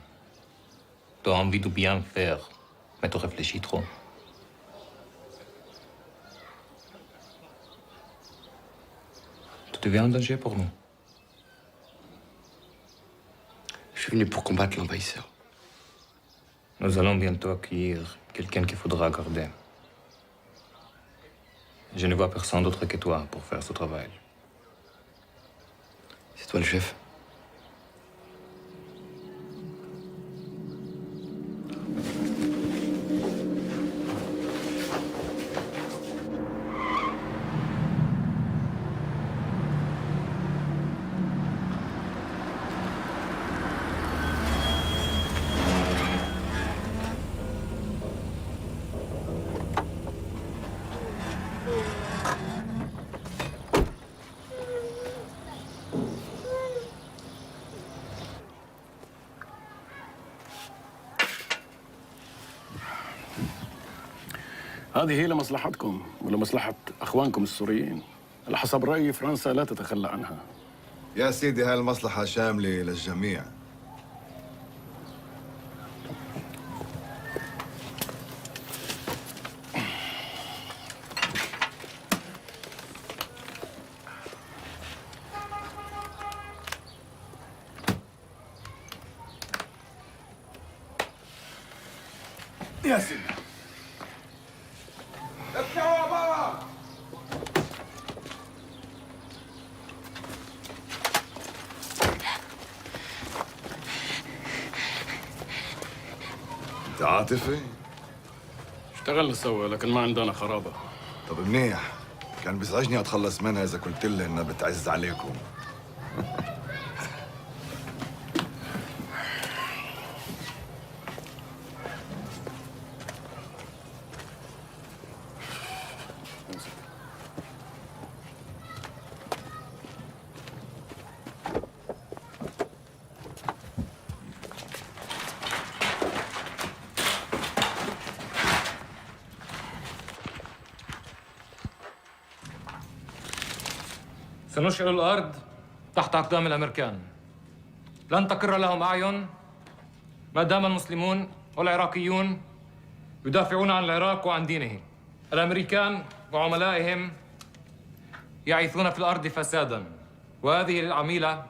[SPEAKER 5] Tu as envie de bien faire, mais tu réfléchis trop. Tu deviens un danger pour nous.
[SPEAKER 7] Je suis venu pour combattre l'envahisseur.
[SPEAKER 5] Nous allons bientôt accueillir quelqu'un qu'il faudra garder. Je ne vois personne d'autre que toi pour faire ce travail.
[SPEAKER 7] C'est toi le chef?
[SPEAKER 8] هذه هي لمصلحتكم ولمصلحة أخوانكم السوريين. على حسب رأيي فرنسا لا تتخلى عنها.
[SPEAKER 6] يا سيدي هاي المصلحة شاملة للجميع.
[SPEAKER 8] يا سيدي
[SPEAKER 6] انت عاطفي؟
[SPEAKER 8] اشتغلنا سوا لكن ما عندنا خرابة.
[SPEAKER 6] طب منيح، كان بيزعجني اتخلص منها اذا قلت لي انها بتعز عليكم.
[SPEAKER 5] سنشعل الأرض تحت أقدام الأمريكان. لن تقر لهم أعين ما دام المسلمون والعراقيون يدافعون عن العراق وعن دينه. الأمريكان وعملائهم يعيثون في الأرض فسادا، وهذه العميلة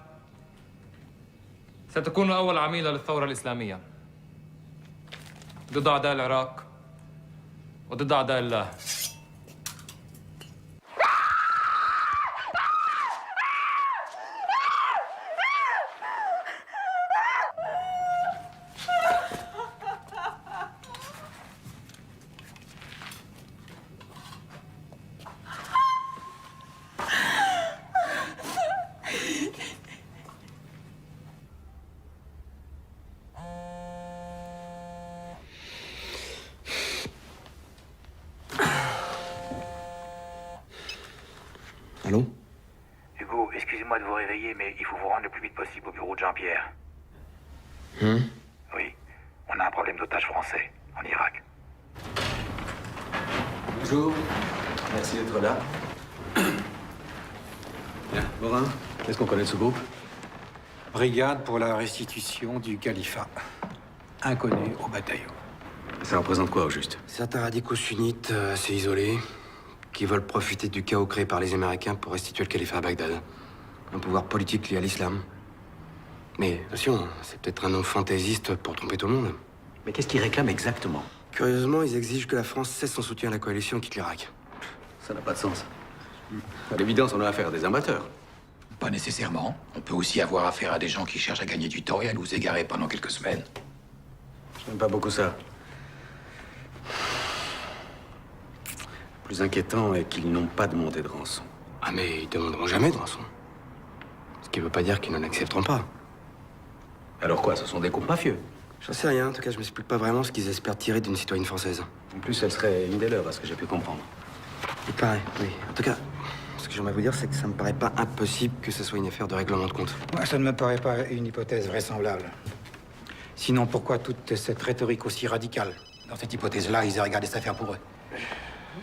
[SPEAKER 5] ستكون أول عميلة للثورة الإسلامية ضد أعداء العراق وضد أعداء الله.
[SPEAKER 11] Allô?
[SPEAKER 10] Hugo, excusez-moi de vous réveiller, mais il faut vous rendre le plus vite possible au bureau de Jean-Pierre. Oui, on a un problème d'otages français en Irak.
[SPEAKER 11] Bonjour. Merci d'être là. Bien. Morin, qu'est-ce qu'on connaît de ce groupe?
[SPEAKER 10] Brigade pour la restitution du califat. Inconnu au bataillon.
[SPEAKER 11] Ça représente quoi au juste?
[SPEAKER 7] Certains radicaux sunnites assez isolés qui veulent profiter du chaos créé par les Américains pour restituer le califat à Bagdad. Un pouvoir politique lié à l'islam. Mais attention, c'est peut-être un nom fantaisiste pour tromper tout le monde.
[SPEAKER 14] Mais qu'est-ce qu'ils réclament exactement?
[SPEAKER 7] Curieusement, ils exigent que la France cesse son soutien à la coalition et quitte l'Irak.
[SPEAKER 11] Ça n'a pas de sens. À l'évidence, on a affaire à des amateurs.
[SPEAKER 10] Pas nécessairement. On peut aussi avoir affaire à des gens qui cherchent à gagner du temps et à nous égarer pendant quelques semaines.
[SPEAKER 11] J'aime pas beaucoup ça. Le plus inquiétant est qu'ils n'ont pas demandé de rançon.
[SPEAKER 7] Ah mais ils demanderont jamais de rançon. Ce qui veut pas dire qu'ils n'en accepteront pas.
[SPEAKER 11] Alors quoi, ce sont des groupes mafieux?
[SPEAKER 7] J'en sais rien, en tout cas je m'explique pas vraiment ce qu'ils espèrent tirer d'une citoyenne française.
[SPEAKER 11] En plus, elle serait une des leurs, à ce que j'ai pu comprendre.
[SPEAKER 7] Il paraît, oui. En tout cas, ce que j'aimerais vous dire, c'est que ça me paraît pas impossible que ce soit une affaire de règlement de compte.
[SPEAKER 10] Moi, ça ne me paraît pas une hypothèse vraisemblable. Sinon, pourquoi toute cette rhétorique aussi radicale? Dans cette hypothèse-là, ils auraient gardé cette affaire pour eux.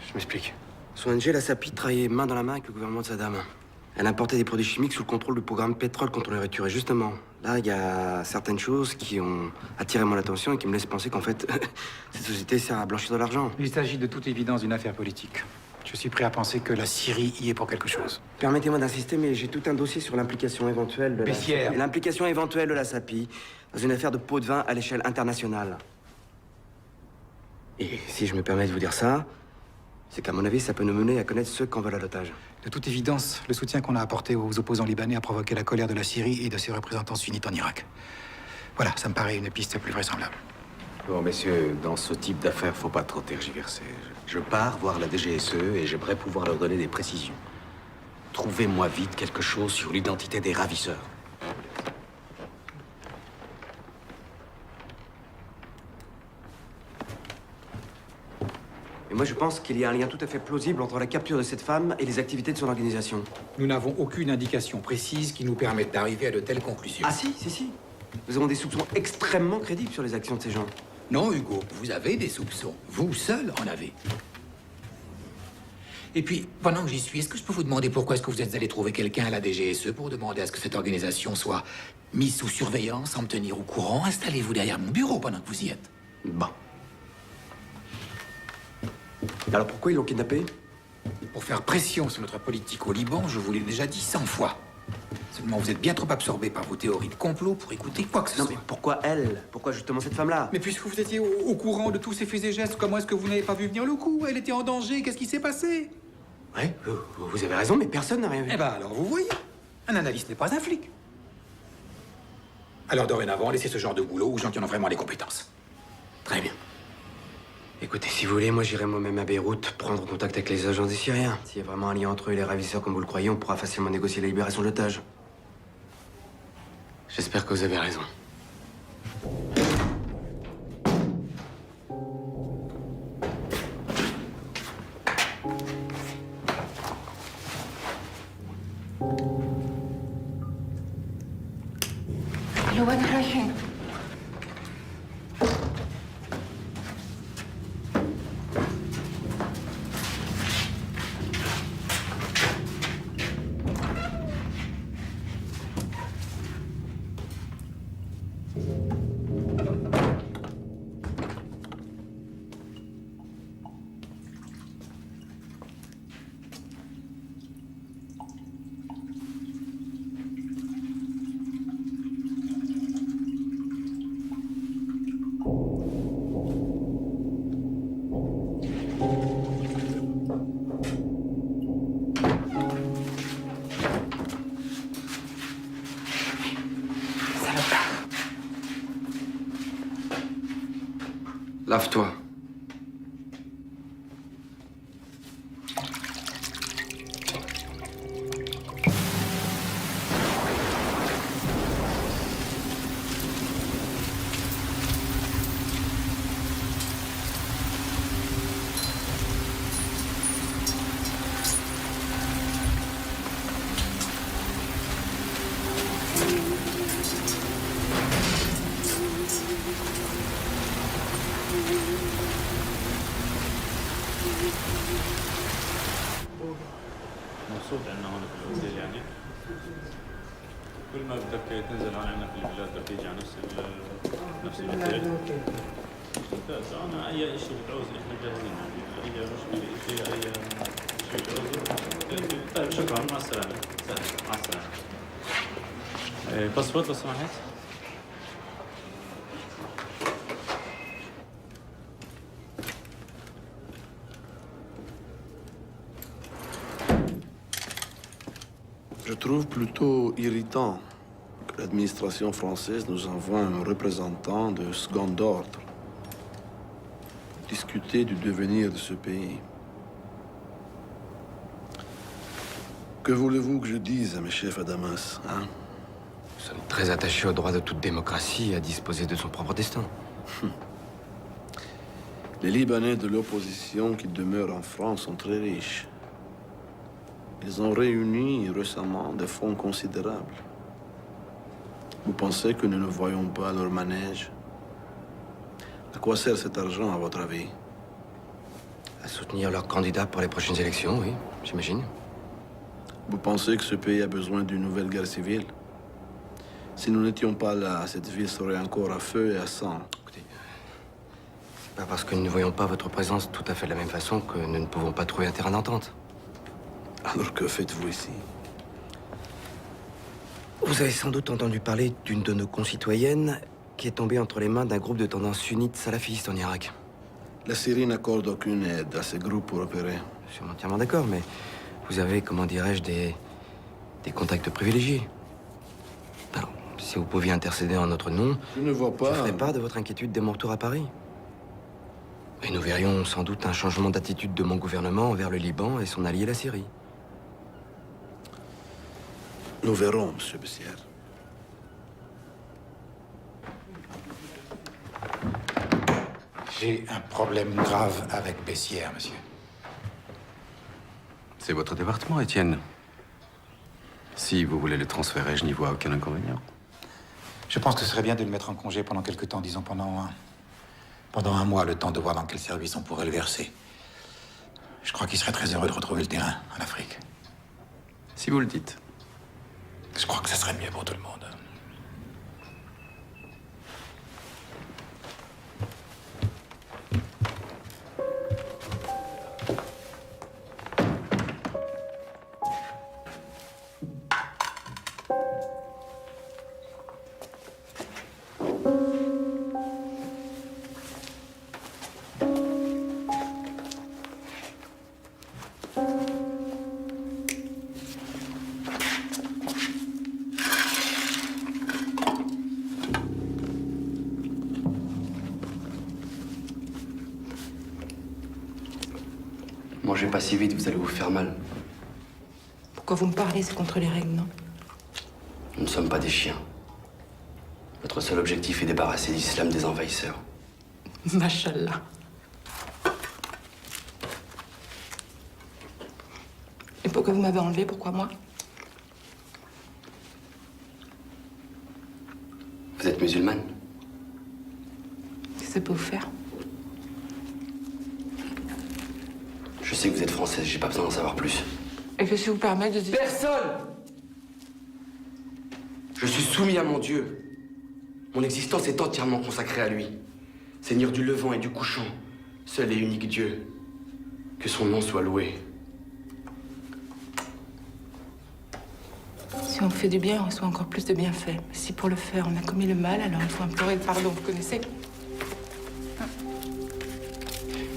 [SPEAKER 7] Je m'explique. Son ONG, la SAPI, travaillait main dans la main avec le gouvernement de Saddam.
[SPEAKER 11] Elle importait des produits chimiques sous le contrôle du programme Pétrole contre la nourriture. Et justement, là, il y a certaines choses qui ont attiré mon attention et qui me laissent penser qu'en fait, cette société sert à blanchir de l'argent.
[SPEAKER 10] Il s'agit de toute évidence d'une affaire politique. Je suis prêt à penser que la Syrie y est pour quelque chose.
[SPEAKER 11] Permettez-moi d'insister, mais j'ai tout un dossier sur l'implication éventuelle de
[SPEAKER 10] Bessières.
[SPEAKER 11] l'implication éventuelle de la SAPI dans une affaire de pot de vin à l'échelle internationale. Et si je me permets de vous dire ça, c'est qu'à mon avis, ça peut nous mener à connaître ceux qui en veulent à l'otage.
[SPEAKER 10] De toute évidence, le soutien qu'on a apporté aux opposants libanais a provoqué la colère de la Syrie et de ses représentants sunnites en Irak. Voilà, ça me paraît une piste plus vraisemblable.
[SPEAKER 17] Bon, messieurs, dans ce type d'affaires, faut pas trop tergiverser. Je pars voir la DGSE et j'aimerais pouvoir leur donner des précisions. Trouvez-moi vite quelque chose sur l'identité des ravisseurs.
[SPEAKER 11] Et moi, je pense qu'il y a un lien tout à fait plausible entre la capture de cette femme et les activités de son organisation.
[SPEAKER 10] Nous n'avons aucune indication précise qui nous permette d'arriver à de telles conclusions.
[SPEAKER 11] Ah si. Nous avons des soupçons extrêmement crédibles sur les actions de ces gens.
[SPEAKER 10] Non, Hugo, vous avez des soupçons. Vous seul en avez. Et puis, pendant que j'y suis, est-ce que je peux vous demander pourquoi est-ce que vous êtes allé trouver quelqu'un à la DGSE pour demander à ce que cette organisation soit mise sous surveillance, sans me tenir au courant? Installez-vous derrière mon bureau pendant que vous y êtes.
[SPEAKER 11] Bon. Alors pourquoi ils l'ont kidnappé?
[SPEAKER 10] Pour faire pression sur notre politique au Liban, je vous l'ai déjà dit 100 fois. Seulement, vous êtes bien trop absorbé par vos théories de complot pour écouter quoi que ce soit.
[SPEAKER 11] Mais pourquoi elle? Pourquoi justement cette femme-là?
[SPEAKER 10] Mais puisque vous étiez au courant de tous ces faits et gestes, comment est-ce que vous n'avez pas vu venir le coup? Elle était en danger, qu'est-ce qui s'est passé?
[SPEAKER 11] Ouais, vous avez raison, mais personne n'a rien vu.
[SPEAKER 10] Eh ben alors, vous voyez, un analyste n'est pas un flic. Alors dorénavant, laissez ce genre de boulot aux gens qui en ont vraiment les compétences.
[SPEAKER 11] Très bien. Écoutez, si vous voulez, moi j'irai moi-même à Beyrouth prendre contact avec les agents des Syriens. S'il y a vraiment un lien entre eux et les ravisseurs comme vous le croyez, on pourra facilement négocier la libération de l'otage. J'espère que vous avez raison.
[SPEAKER 12] لوين رايحين؟
[SPEAKER 11] Lave-toi.
[SPEAKER 20] مبسوط عندنا هون في الاوتيل يعني كل ما بدك تنزل هون عندنا في البلاد بدك تيجي على نفس الاوتيل ممتاز. انا اي شيء بتعوز احنا جاهزين يعني اي مشكله شيء اي شيء بتعوزه. طيب شكرا مع السلامه. مع السلامه. باسبورت لو سمحت.
[SPEAKER 6] Je trouve plutôt irritant que l'administration française nous envoie un représentant de second ordre pour discuter du devenir de ce pays. Que voulez-vous que je dise à mes chefs à Damas, hein?
[SPEAKER 11] Nous sommes très attachés au droit de toute démocratie à disposer de son propre destin.
[SPEAKER 6] Les Libanais de l'opposition qui demeurent en France sont très riches. Ils ont réuni récemment des fonds considérables. Vous pensez que nous ne voyons pas leur manège? À quoi sert cet argent, à votre avis?
[SPEAKER 11] À soutenir leurs candidats pour les prochaines élections, oui, j'imagine.
[SPEAKER 1] Vous pensez que ce pays a besoin d'une nouvelle guerre civile? Si nous n'étions pas là, cette ville serait encore à feu et à sang.
[SPEAKER 11] Écoutez, c'est pas parce que nous ne voyons pas votre présence tout à fait de la même façon que nous ne pouvons pas trouver un terrain d'entente.
[SPEAKER 1] Alors que faites-vous ici?
[SPEAKER 11] Vous avez sans doute entendu parler d'une de nos concitoyennes qui est tombée entre les mains d'un groupe de tendance sunnite salafiste en Irak.
[SPEAKER 1] La Syrie n'accorde aucune aide à ces groupes pour opérer.
[SPEAKER 11] Je suis entièrement d'accord, mais vous avez, comment dirais-je, des contacts privilégiés. Alors, si vous pouviez intercéder en notre nom,
[SPEAKER 1] je ne vois pas.
[SPEAKER 11] Je ferais part de votre inquiétude dès mon retour à Paris. Et nous verrions sans doute un changement d'attitude de mon gouvernement envers le Liban et son allié la Syrie.
[SPEAKER 1] Nous verrons, Monsieur Bessières.
[SPEAKER 10] J'ai un problème grave avec Bessières, monsieur.
[SPEAKER 17] C'est votre département, Étienne. Si vous voulez le transférer, je n'y vois aucun inconvénient.
[SPEAKER 10] Je pense que ce serait bien de le mettre en congé pendant quelque temps, disons pendant un mois, le temps de voir dans quel service on pourrait le verser. Je crois qu'il serait très heureux de retrouver le terrain en Afrique.
[SPEAKER 17] Si vous le dites.
[SPEAKER 10] Je crois que ça serait mieux pour tout le monde.
[SPEAKER 7] Mangez pas si vite, vous allez vous faire mal.
[SPEAKER 12] Pourquoi vous me parlez? C'est contre les règles, non?
[SPEAKER 7] Nous ne sommes pas des chiens. Notre seul objectif est débarrasser l'islam des envahisseurs.
[SPEAKER 12] Machallah. Et pourquoi vous m'avez enlevé? Pourquoi moi?
[SPEAKER 7] Vous êtes musulmane?
[SPEAKER 12] Qu'est-ce que ça peut vous faire?
[SPEAKER 7] Je sais que vous êtes française, j'ai pas besoin d'en savoir plus.
[SPEAKER 12] Et que si vous permettez de dire...
[SPEAKER 7] Personne! Je suis soumis à mon Dieu. Mon existence est entièrement consacrée à lui. Seigneur du levant et du couchant, seul et unique Dieu. Que son nom soit loué.
[SPEAKER 12] Si on fait du bien, on reçoit encore plus de bienfaits. Mais si pour le faire, on a commis le mal, alors il faut implorer le pardon, vous connaissez?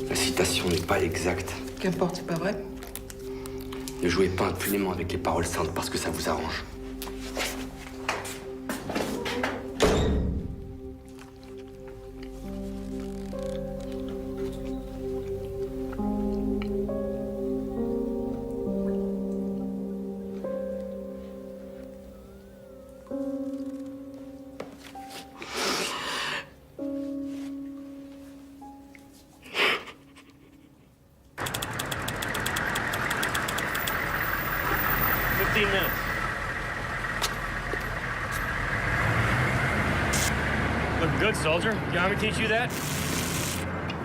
[SPEAKER 7] La citation n'est pas exacte.
[SPEAKER 12] Qu'importe, c'est pas vrai?
[SPEAKER 7] Ne jouez pas impunément avec les paroles saintes parce que ça vous arrange.
[SPEAKER 4] Looking good, soldier. You want me to teach you that?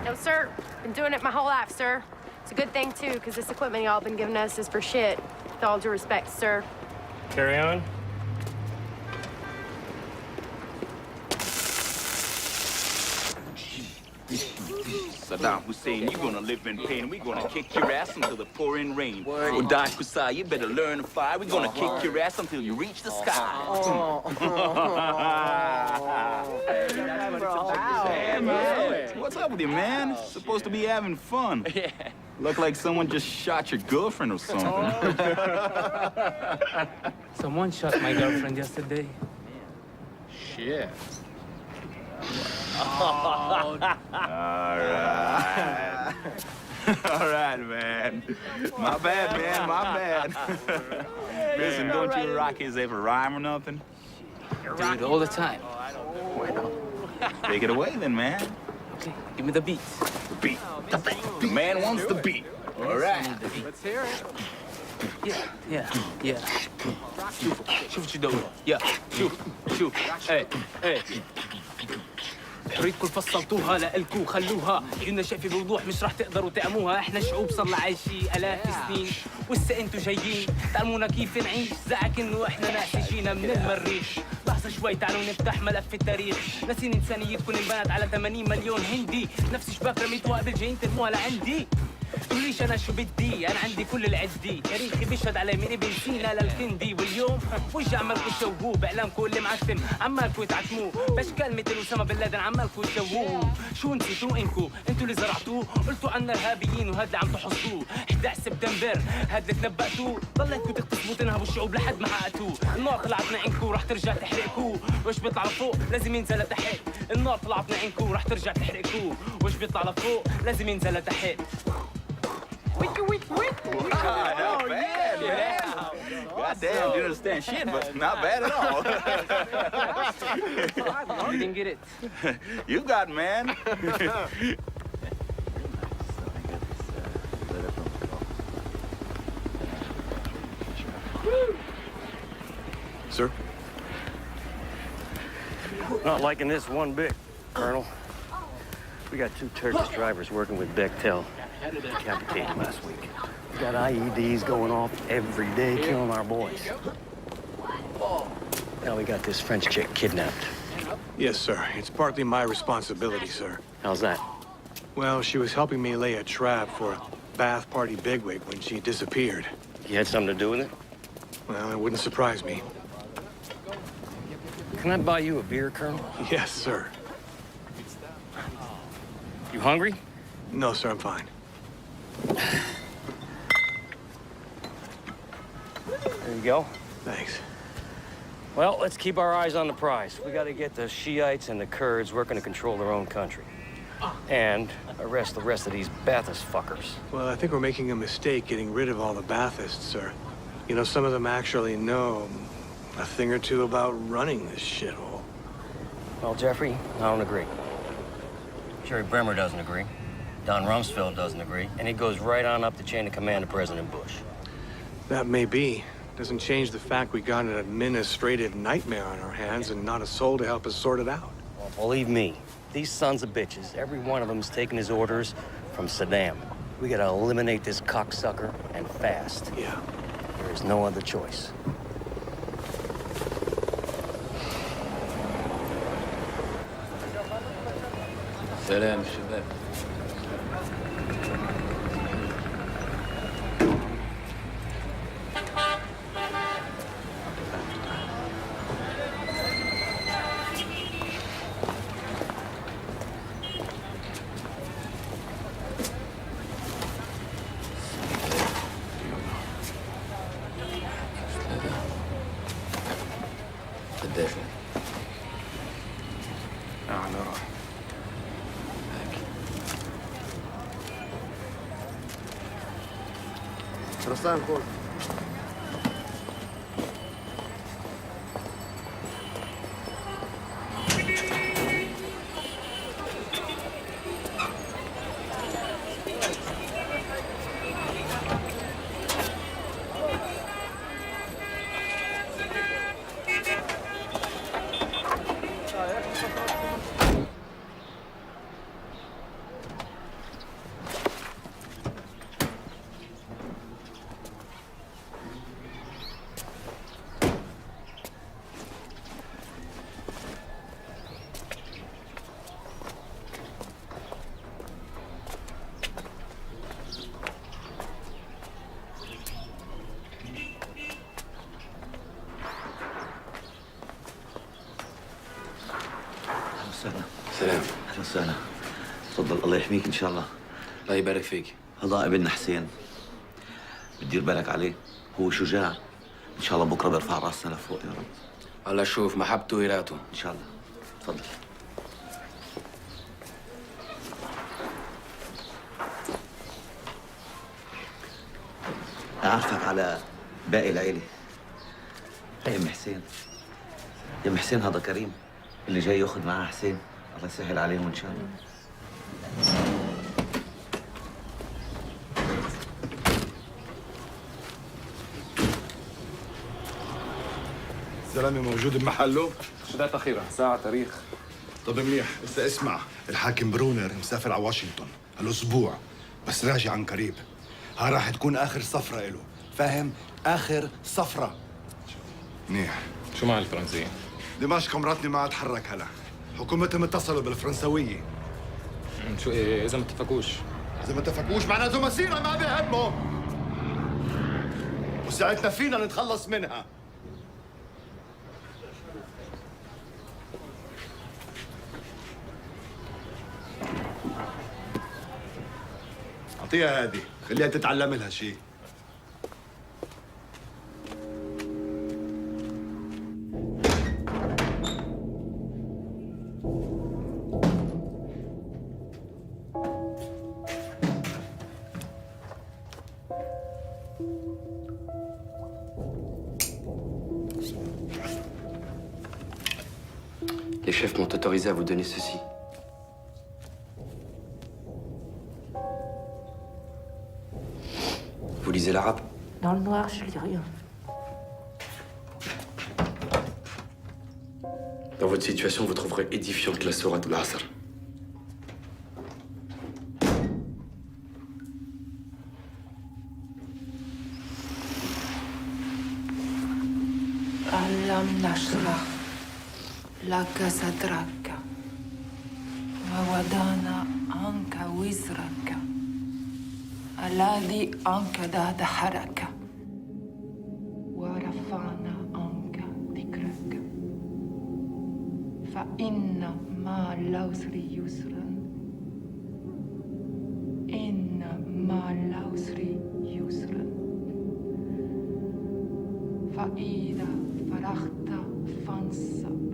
[SPEAKER 15] No, sir. Been doing it my whole life, sir. It's a good thing, too, because this equipment y'all been giving us is for shit. With all due respect, sir.
[SPEAKER 4] Carry on.
[SPEAKER 19] Saddam Hussein, you're gonna live in pain. We're gonna kick your ass until the pouring rain. Uday Kusai, you better learn to fly. We're gonna kick your ass until you reach the sky. Hey, man. What's up with you, man? Supposed to be having fun. Yeah. Look like someone just shot your girlfriend or something.
[SPEAKER 2] Someone shot my girlfriend yesterday.
[SPEAKER 19] Shit. All right. All right, man. My bad, man. My bad. Listen, don't you Rockies ever rhyme or nothing?
[SPEAKER 2] Dude, all the time.
[SPEAKER 19] Well, take it away then, man.
[SPEAKER 2] Okay, give me the beat.
[SPEAKER 19] The beat. The man wants the beat. All right.
[SPEAKER 2] Let's hear it. Yeah. شوف شو دوره. Yeah. شوف. Hey.
[SPEAKER 4] حريتكم فصلتوها لإلكوا خلوها عيوننا شايفة بوضوح مش رح تقدروا تعموها. احنا شعوب صرنا عايشين آلاف السنين وهسه انتوا جايين تعلمونا كيف نعيش. زعك انه احنا ناس جينا من المريخ. لحظة شوي تعالوا نفتح ملف التاريخ. ناسين انسانيتكم انبنت على 80 مليون هندي. نفس شباك رميتوها قبل جايين ترموها لعندي. تقوليش انا شو بدي انا عندي كل العدي. تاريخي بيشهد علي من ابن سينا للكندي. واليوم وجه عمالكوا تشوهوه باعلامكم اللي معتم عمالكوا تعتموه باشكال مثل اسامه بن لادن عمالكوا تشوهوه. شو نسيتوا انتوا اللي زرعتوه قلتوا عنا ارهابيين وهذا اللي عم تحصدوه. 11 سبتمبر هذا اللي تنبأتوه ضليتكوا تغتصبوا تنهبوا الشعوب لحد ما حققتوه. النار طلعت من عينكم رح ترجع تحرقكوه. وش بيطلع لفوق لازم ينزل لتحت. النار طلعت من عينكم رح ترجع تحرقكوه. وش بيطلع لفوق لازم ينزل لتحت.
[SPEAKER 19] Not bad, man. Goddamn, you understand shit, but not bad at all.
[SPEAKER 4] You didn't get it.
[SPEAKER 19] You got, man.
[SPEAKER 8] Sir? Not liking this one bit, Colonel. We got 2 Turkish drivers working with Bechtel. Decapitated him last week. We got IEDs going off every day, killing our boys. Now we got this French chick kidnapped.
[SPEAKER 18] Yes, sir. It's partly my responsibility, sir.
[SPEAKER 8] How's that?
[SPEAKER 18] Well, she was helping me lay a trap for a Bath Party bigwig when she disappeared.
[SPEAKER 8] You had something to do with it?
[SPEAKER 18] Well, it wouldn't surprise me.
[SPEAKER 8] Can I buy you a beer, Colonel?
[SPEAKER 18] Yes, sir.
[SPEAKER 8] You hungry?
[SPEAKER 18] No, sir, I'm fine.
[SPEAKER 8] There you go.
[SPEAKER 18] Thanks.
[SPEAKER 8] Well, let's keep our eyes on the prize. We got to get the Shiites and the Kurds working to control their own country. And arrest the rest of these Baathist fuckers.
[SPEAKER 18] Well, I think we're making a mistake getting rid of all the Baathists, sir. You know, some of them actually know a thing or two about running this shithole.
[SPEAKER 8] Well, Jeffrey, I don't agree. Jerry Bremer doesn't agree. Don Rumsfeld doesn't agree. And he goes right on up the chain of command to President Bush.
[SPEAKER 18] That may be. Doesn't change the fact we got an administrative nightmare on our hands and not a soul to help us sort it out.
[SPEAKER 8] Well, believe me, these sons of bitches, every one of them is taking his orders from Saddam. We gotta eliminate this cocksucker and fast.
[SPEAKER 18] Yeah.
[SPEAKER 8] There is no other choice.
[SPEAKER 13] سلام شباب. قديش؟
[SPEAKER 18] على راحة.
[SPEAKER 11] رسلان خذ.
[SPEAKER 21] سلام. اهلا وسهلا. تفضل الله يحميك ان شاء الله.
[SPEAKER 13] الله يبارك فيك.
[SPEAKER 21] هذا ابننا حسين. بتدير بالك عليه، هو شجاع. ان شاء الله بكره بيرفع راسنا لفوق يا رب.
[SPEAKER 13] الله شوف محبته ويراته.
[SPEAKER 21] ان شاء الله. تفضل. أعرفك على باقي العيلة. هي أم حسين. يا أم حسين هذا كريم اللي جاي ياخذ معاه حسين. الله يسهل عليهم إن شاء الله.
[SPEAKER 6] زلمة موجود بمحله؟
[SPEAKER 5] شدات أخيرة، ساعة، تاريخ.
[SPEAKER 6] طب منيح، إذا اسمع، الحاكم برونر مسافر على واشنطن هالأسبوع، بس راجع عن قريب. ها راح تكون آخر صفرة إله، فاهم؟ آخر صفرة. منيح.
[SPEAKER 5] شو مع الفرنسيين؟
[SPEAKER 6] دمشق مراتني ما اتحرك هلا. حكومتهم اتصلوا بالفرنسوية.
[SPEAKER 5] شو إذا ما اتفقوش؟
[SPEAKER 6] إذا ما اتفقوش معناته مسيرة ما بيهمهم. وساعتنا فينا نتخلص منها. أعطيها هذه، خليها تتعلم لها شيء.
[SPEAKER 7] Les chefs m'ont autorisé à vous donner ceci. Vous lisez l'arabe?
[SPEAKER 3] Dans le noir, je lis rien.
[SPEAKER 7] Dans votre situation, vous trouverez édifiante la sourate al-Asr.
[SPEAKER 3] Alam nashrah laka sadraka wa wadana anka wizraka alladhi ankada daharaka wa rafa'na anka dhikraka fa inna ma al-usri yusran inna ma al-usri yusran fa idha فرغت فانصب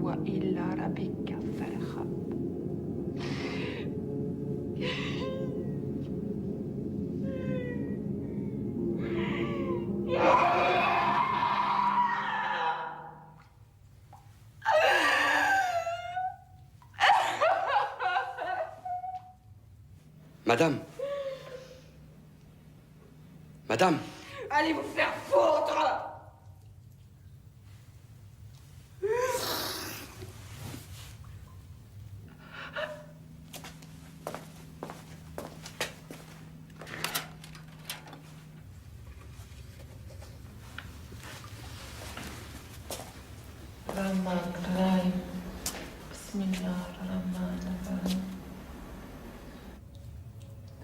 [SPEAKER 3] وإلى ربك فارغب.
[SPEAKER 7] Madame. Madame.
[SPEAKER 3] Allez vous faire foutre!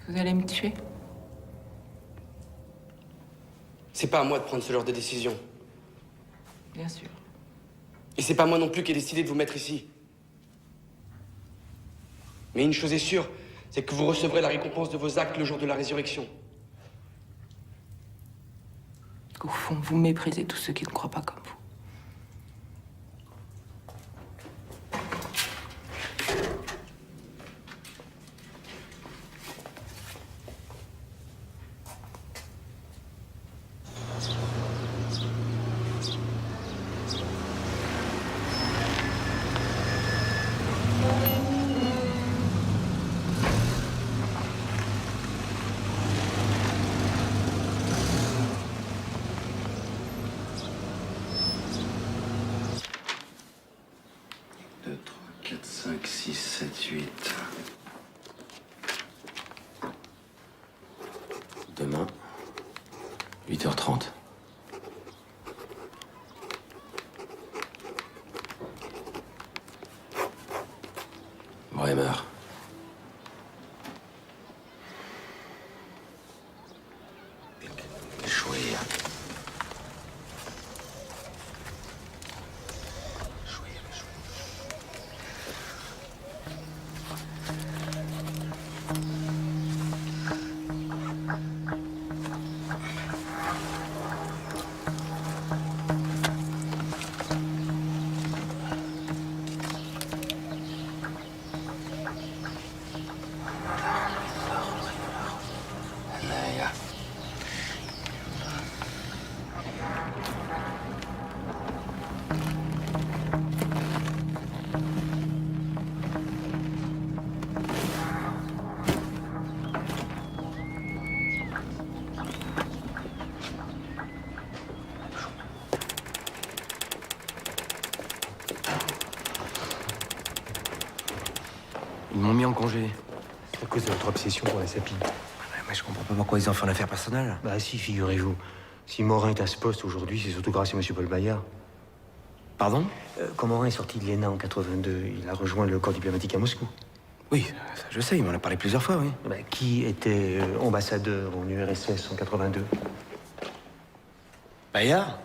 [SPEAKER 3] Vous allez me tuer?
[SPEAKER 7] C'est pas à moi de prendre ce genre de décision.
[SPEAKER 3] Bien sûr.
[SPEAKER 7] Et c'est pas moi non plus qui ai décidé de vous mettre ici. Mais une chose est sûre, c'est que vous recevrez la récompense de vos actes le jour de la résurrection.
[SPEAKER 3] Au fond, vous méprisez tous ceux qui ne croient pas comme vous.
[SPEAKER 13] Demain, 8h30. Bremer. شوية.
[SPEAKER 11] Ils m'ont mis en congé.
[SPEAKER 14] C'est à cause de votre obsession pour la sapine.
[SPEAKER 11] Mais je comprends pas pourquoi ils en font une affaire personnelle.
[SPEAKER 14] Bah si, figurez-vous. Si Morin est à ce poste aujourd'hui, c'est surtout grâce à M. Paul Bayard.
[SPEAKER 11] Pardon?
[SPEAKER 14] Quand Morin est sorti de l'ENA en 82, il a rejoint le corps diplomatique à Moscou.
[SPEAKER 11] Oui, ça, je sais, il m'en a parlé plusieurs fois, oui.
[SPEAKER 14] Bah, qui était ambassadeur en URSS en 82?
[SPEAKER 11] Bayard?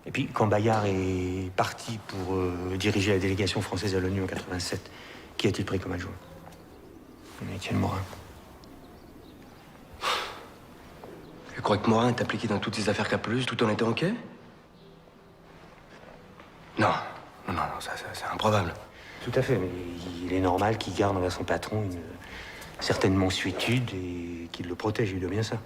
[SPEAKER 14] Et puis, quand Bayard est parti pour diriger la délégation française à l'ONU en 87, qui a-t-il pris comme adjoint? Étienne Morin.
[SPEAKER 11] Tu crois que Morin est impliqué dans toutes ces affaires capeleuses tout en étant OK? Non, ça, c'est improbable.
[SPEAKER 14] Tout à fait, mais il est normal qu'il garde envers son patron une certaine mansuétude et qu'il le protège, il doit bien ça.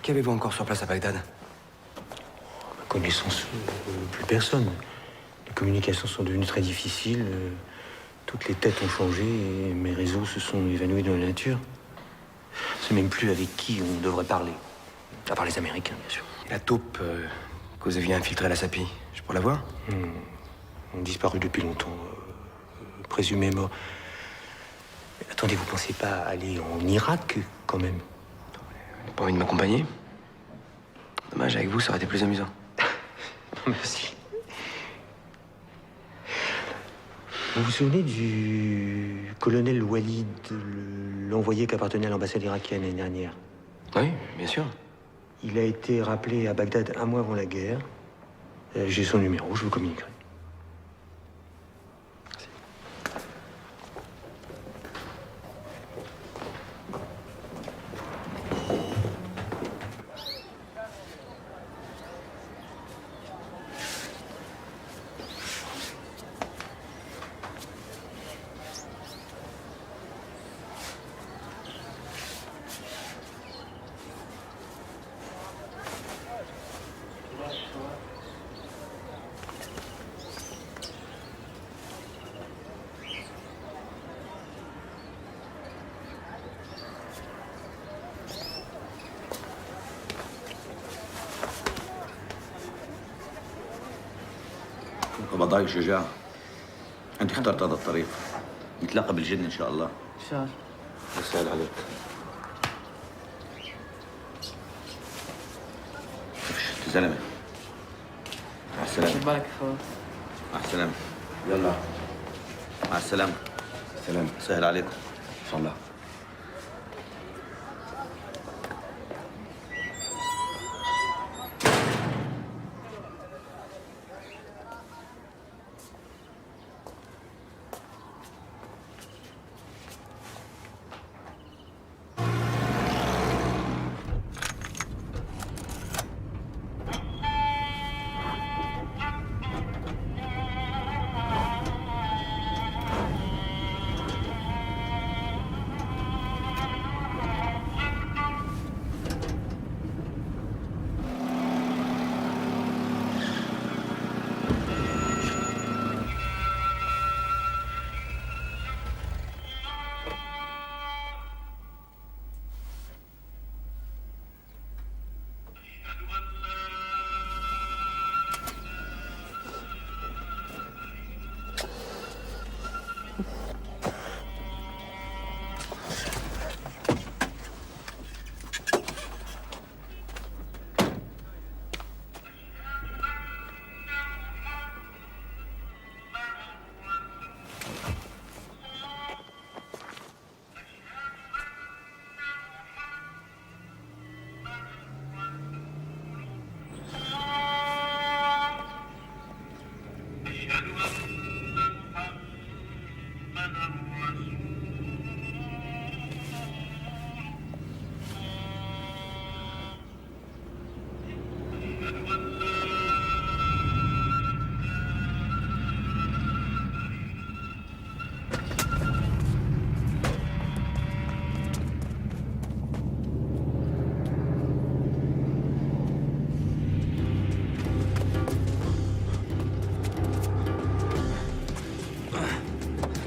[SPEAKER 11] Qu'avez-vous encore sur place à Bagdad?
[SPEAKER 14] À ma connaissance, plus personne. Les communications sont devenues très difficiles. Toutes les têtes ont changé et mes réseaux se sont évanouis dans la nature. Je ne sais même plus avec qui on devrait parler. À part les Américains, bien sûr.
[SPEAKER 11] Et la taupe que vous aviez infiltrée à la SAPI, je pourrais la voir?
[SPEAKER 14] On a disparu depuis longtemps. Présumé mort. Mais attendez, vous pensez pas aller en Irak, quand même?
[SPEAKER 11] Vous n'avez pas envie de m'accompagner? Dommage, avec vous, ça aurait été plus amusant.
[SPEAKER 14] Merci. Vous vous souvenez du colonel Walid, l'envoyé qui appartenait à l'ambassade irakienne l'année dernière?
[SPEAKER 11] Oui, bien sûr.
[SPEAKER 14] Il a été rappelé à Bagdad un mois avant la guerre. J'ai son numéro, je vous communiquerai.
[SPEAKER 21] قبضاك شجاع. انت اخترت هذا الطريق. نتلاقى بالجنة ان شاء الله.
[SPEAKER 3] ان شاء الله.
[SPEAKER 21] يسهل عليك. شفت زلمة. مع السلامة.
[SPEAKER 3] بالك فوق.
[SPEAKER 21] مع السلامة. يلا. مع السلامة. سلام. سهل عليكم. ان شاء الله.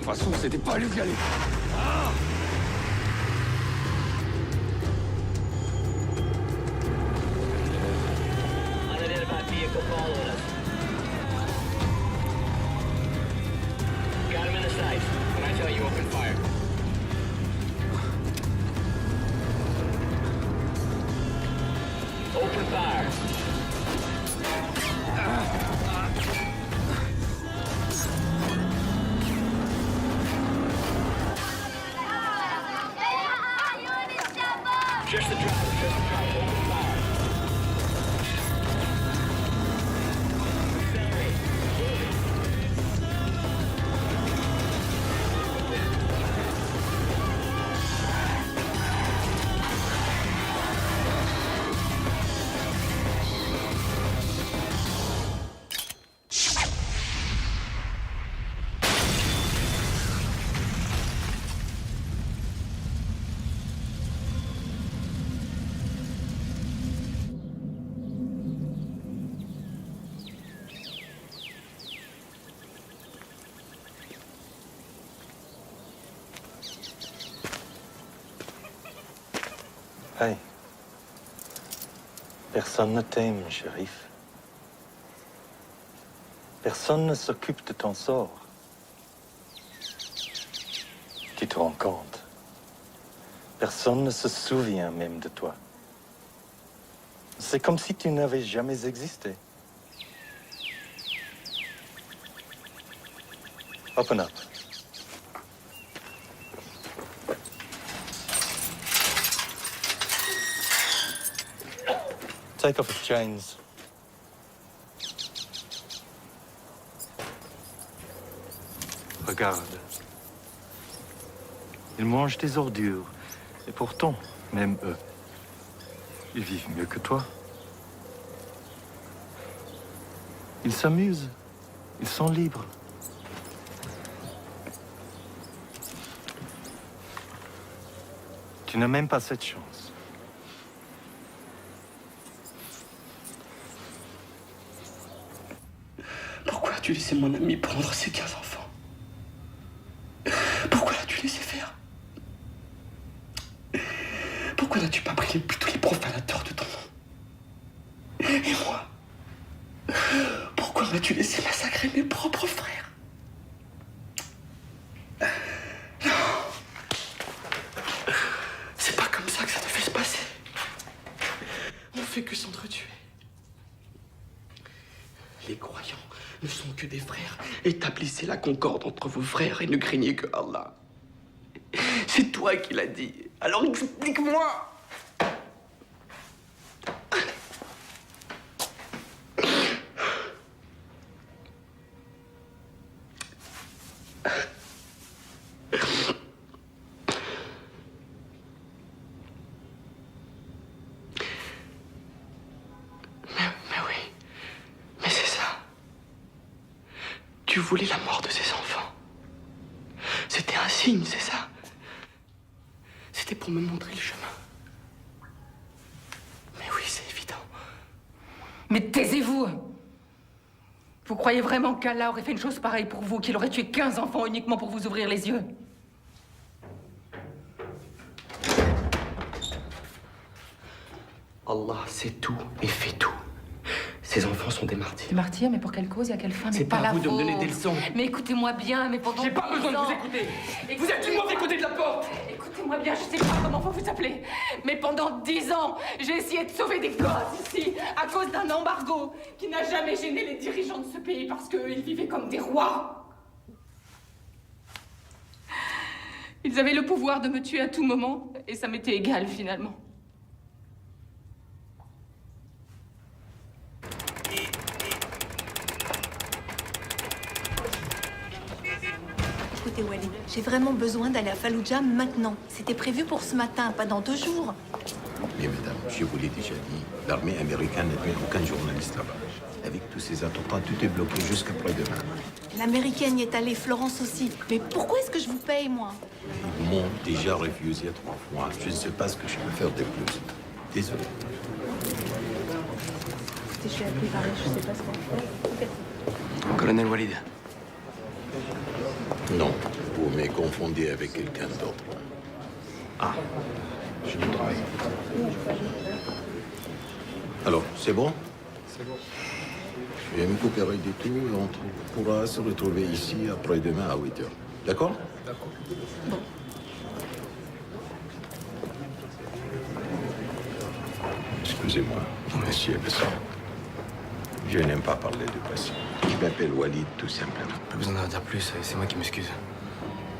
[SPEAKER 19] De toute façon, c'était pas lui qui allait.
[SPEAKER 9] vehicle following us. Got him in the sights. When I tell you, open fire. Open fire. Just the driver, open fire. Accelerate.
[SPEAKER 22] Hey. Personne ne t'aime, shérif. Personne ne s'occupe de ton sort. Tu te rends compte? Personne ne se souvient même de toi. C'est comme si tu n'avais jamais existé. Open up. Take off his chains. Regarde. Ils mangent des ordures. Et pourtant, même eux, ils vivent mieux que toi. Ils s'amusent. Ils sont libres. Tu n'as même pas cette chance.
[SPEAKER 7] Pourquoi as-tu laissé mon ami prendre ses 15 enfants? Pourquoi l'as-tu laissé faire? Pourquoi n'as-tu pas pris tous les profanateurs de ton nom? Et moi? Pourquoi m'as-tu laissé massacrer mes propres frères? Non! C'est pas comme ça que ça devait se passer. On fait que s'entretuer. Les croyants ne sont que des frères. Établissez la concorde entre vos frères et ne craignez que Allah. C'est toi qui l'as dit. Alors explique-moi. Mais oui, mais c'est ça. Tu voulais la mort de ses enfants. C'était un signe, c'est ça. C'était pour me montrer le chemin. Mais oui, c'est évident.
[SPEAKER 12] Mais taisez-vous! Vous croyez vraiment qu'Allah aurait fait une chose pareille pour vous, qu'il aurait tué 15 enfants uniquement pour vous ouvrir les yeux?
[SPEAKER 7] Allah sait tout et fait tout. Ces enfants sont des martyrs.
[SPEAKER 12] Des martyrs, mais pour quelle cause et à quelle fin?
[SPEAKER 7] C'est pas à vous de me donner des leçons.
[SPEAKER 12] Mais écoutez-moi bien, mais pendant
[SPEAKER 7] J'ai pas
[SPEAKER 12] 10
[SPEAKER 7] besoin de
[SPEAKER 12] ans-
[SPEAKER 7] vous écouter.
[SPEAKER 12] Écoutez-
[SPEAKER 7] Vous êtes du mauvais côté de la porte.
[SPEAKER 12] Écoutez-moi bien, je sais pas comment vous vous appelez, mais pendant 10 ans, j'ai essayé de sauver des gosses ici, à cause d'un embargo qui n'a jamais gêné les dirigeants de ce pays parce qu'eux, ils vivaient comme des rois. Ils avaient le pouvoir de me tuer à tout moment, et ça m'était égal finalement.
[SPEAKER 23] Écoutez, Walid, j'ai vraiment besoin d'aller à Fallujah maintenant. C'était prévu pour ce matin, pas dans 2 jours.
[SPEAKER 17] Mais madame, je vous l'ai déjà dit, l'armée américaine n'admet aucun journaliste là-bas. Avec tous ces attentats, tout est bloqué jusqu'après-demain.
[SPEAKER 23] L'américaine y est allée, Florence aussi. Mais pourquoi est-ce que je vous paye, moi?
[SPEAKER 17] Ils m'ont déjà refusé 3 fois. Je ne sais pas ce que je peux faire de plus. Désolé.
[SPEAKER 23] Je suis appelée par je sais pas ce qu'on fait.
[SPEAKER 11] Colonel Walid.
[SPEAKER 17] Non, vous me confondez avec quelqu'un d'autre. Ah, je me trompe. Alors, c'est bon?
[SPEAKER 22] C'est bon.
[SPEAKER 1] Je vais me couper du tout et on pourra se retrouver ici après-demain à 8 h. D'accord?
[SPEAKER 2] D'accord.
[SPEAKER 23] Bon.
[SPEAKER 1] Excusez-moi, monsieur Besson. Je n'aime pas parler de passé. Je m'appelle Walid, tout simplement.
[SPEAKER 11] Pas besoin d'en dire plus, c'est moi qui m'excuse.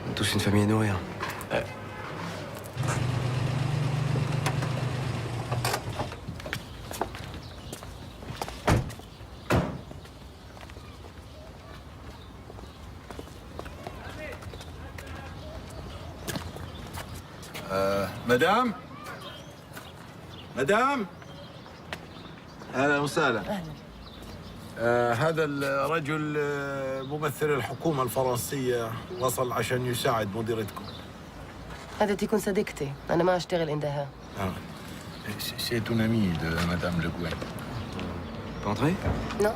[SPEAKER 11] On est tous une famille à nourrir.
[SPEAKER 1] مدام مدام اهلا وسهلا هذا الرجل ممثل الحكومة الفرنسية وصل عشان يساعد مديرتكم.
[SPEAKER 15] هذا تكون صديقتي، أنا ما أشتغل عندها.
[SPEAKER 1] C'est une amie de Madame Le Gouin.
[SPEAKER 11] Pas entrer?
[SPEAKER 15] Non.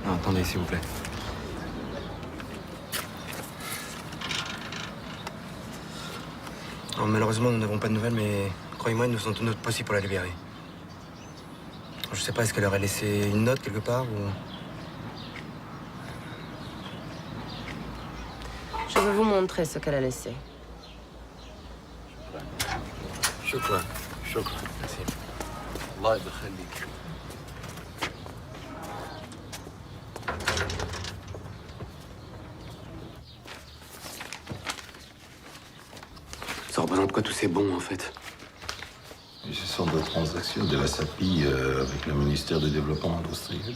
[SPEAKER 11] Non, attendez, s'il vous plaît. Oh, malheureusement, nous n'avons pas de nouvelles, mais croyez-moi, nous faisons tout notre possible pour la libérer. Je sais pas, est-ce qu'elle aurait laissé une note quelque part ou...
[SPEAKER 15] Je vais vous montrer ce qu'elle a laissé.
[SPEAKER 1] شكرا شكرا.
[SPEAKER 11] Merci.
[SPEAKER 1] الله يخليك.
[SPEAKER 11] Ça représente quoi tous ces bons, en fait?
[SPEAKER 1] Ce sont des transactions de la SAPI avec le ministère du Développement industriel.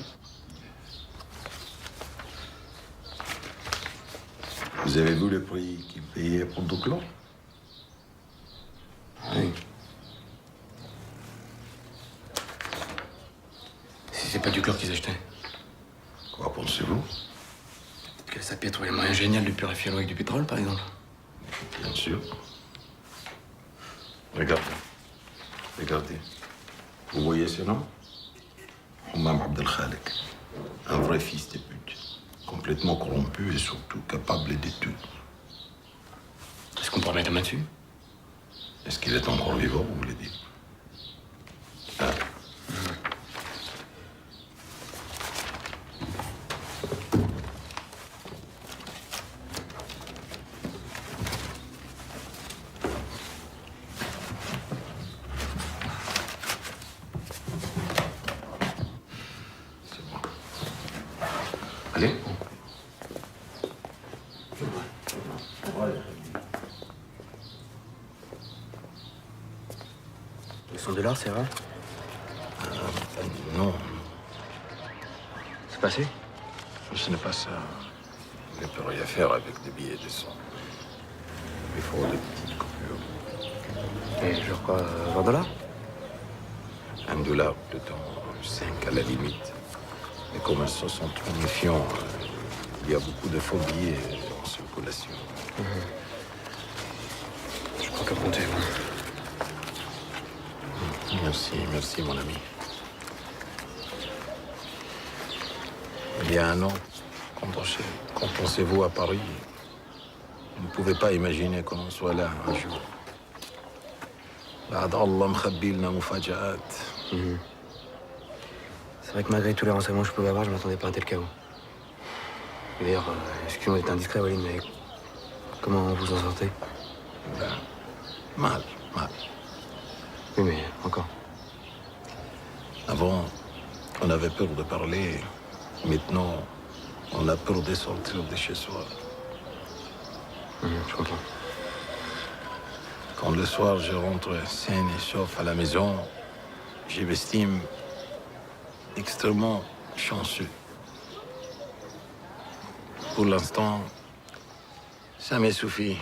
[SPEAKER 1] Vous avez vu le prix qu'ils payaient pour Duclos?
[SPEAKER 11] Oui. Si c'est pas du chlore qu'ils achetaient.
[SPEAKER 1] Quoi pensez-vous?
[SPEAKER 11] Que la SAPI a trouvé le moyen génial de purifier l'eau avec du pétrole, par exemple.
[SPEAKER 1] Bien sûr. Regardez. Regardez. Vous voyez ce nom? Hammam Abdel Khalek. Un vrai fils de pute. Complètement corrompu et surtout capable de tout.
[SPEAKER 11] Est-ce qu'on peut remettre la main dessus?
[SPEAKER 1] Est-ce qu'il est encore vivant, vous voulez dire? Ah.
[SPEAKER 11] Allez. $200, c'est vrai?
[SPEAKER 1] Non.
[SPEAKER 11] C'est passé?
[SPEAKER 1] Ce n'est pas ça. On ne peut rien faire avec des billets de 100. Il faut des petites coupures.
[SPEAKER 11] Et genre quoi, $20?
[SPEAKER 1] $1, plutôt 5 à la limite. Les commerçants sont trop méfiants. Il y a beaucoup de faux billets en circulation.
[SPEAKER 11] Je crois qu'à compter.
[SPEAKER 1] Merci, merci mon ami. Il y a un an, quand pensez-vous à Paris, vous ne pouvez pas imaginer qu'on soit là un jour. بعد الله مخبي لنا مفاجآت.
[SPEAKER 11] C'est vrai que malgré tous les renseignements que je pouvais avoir, je ne m'attendais pas à un tel chaos. Et d'ailleurs, excusez-moi d'être indiscret, Walid, mais comment vous en sortez?
[SPEAKER 1] Mal.
[SPEAKER 11] Oui, mais encore.
[SPEAKER 1] Avant, on avait peur de parler. Maintenant, on a peur de sortir de chez soi.
[SPEAKER 11] Je comprends.
[SPEAKER 1] Quand le soir, je rentre sain et sauf à la maison, je m'estime extrêmement chanceux. Pour l'instant, ça me suffit.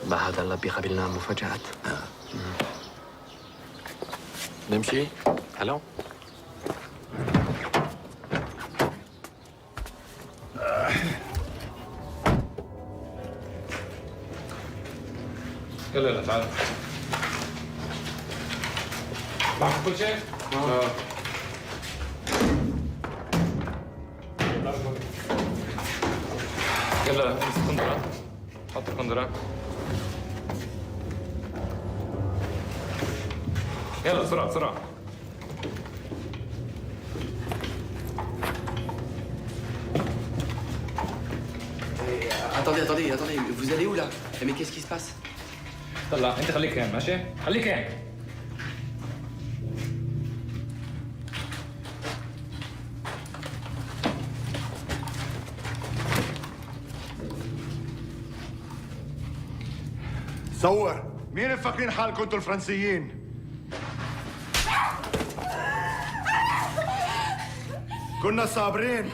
[SPEAKER 11] بعد الله بيقابلنا مفاجآت.
[SPEAKER 5] نمشي؟ Allons. يلا تعال. معك كل شيء؟ يلا امسك قندرة. حط القندرة. يلا بسرعة بسرعة.
[SPEAKER 7] Attendez, vous allez où là? Mais qu'est-ce qui se passe?
[SPEAKER 5] طلع انت خليك هين ماشي؟ خليك هين.
[SPEAKER 6] صور مين مفكرين حالكم انتوا الفرنسيين؟ كنا صابرين.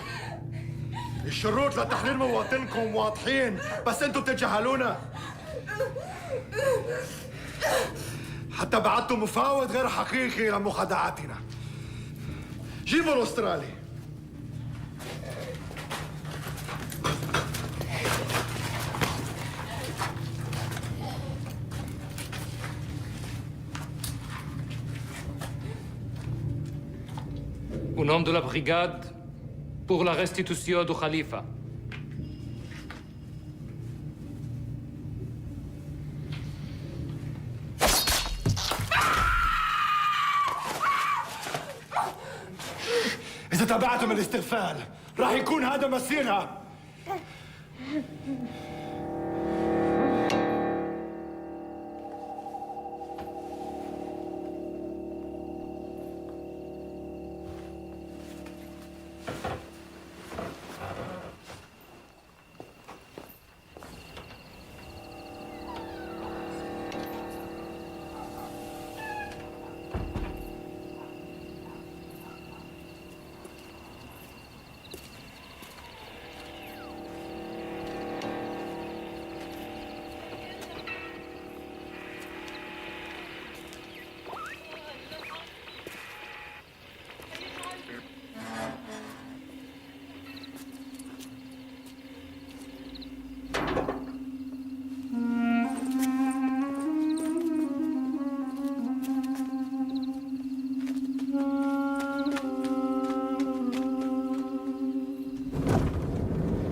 [SPEAKER 6] الشروط لتحرير مواطنكم واضحين، بس انتوا بتتجاهلونا. حتى بعتوا مفاوض غير حقيقي لمخادعاتنا. جيبوا الاسترالي.
[SPEAKER 5] Au nom de la brigade, pour la restitution du Khalifa.
[SPEAKER 6] إذا تبعتم الاستغفال راح يكون هذا مصيرها.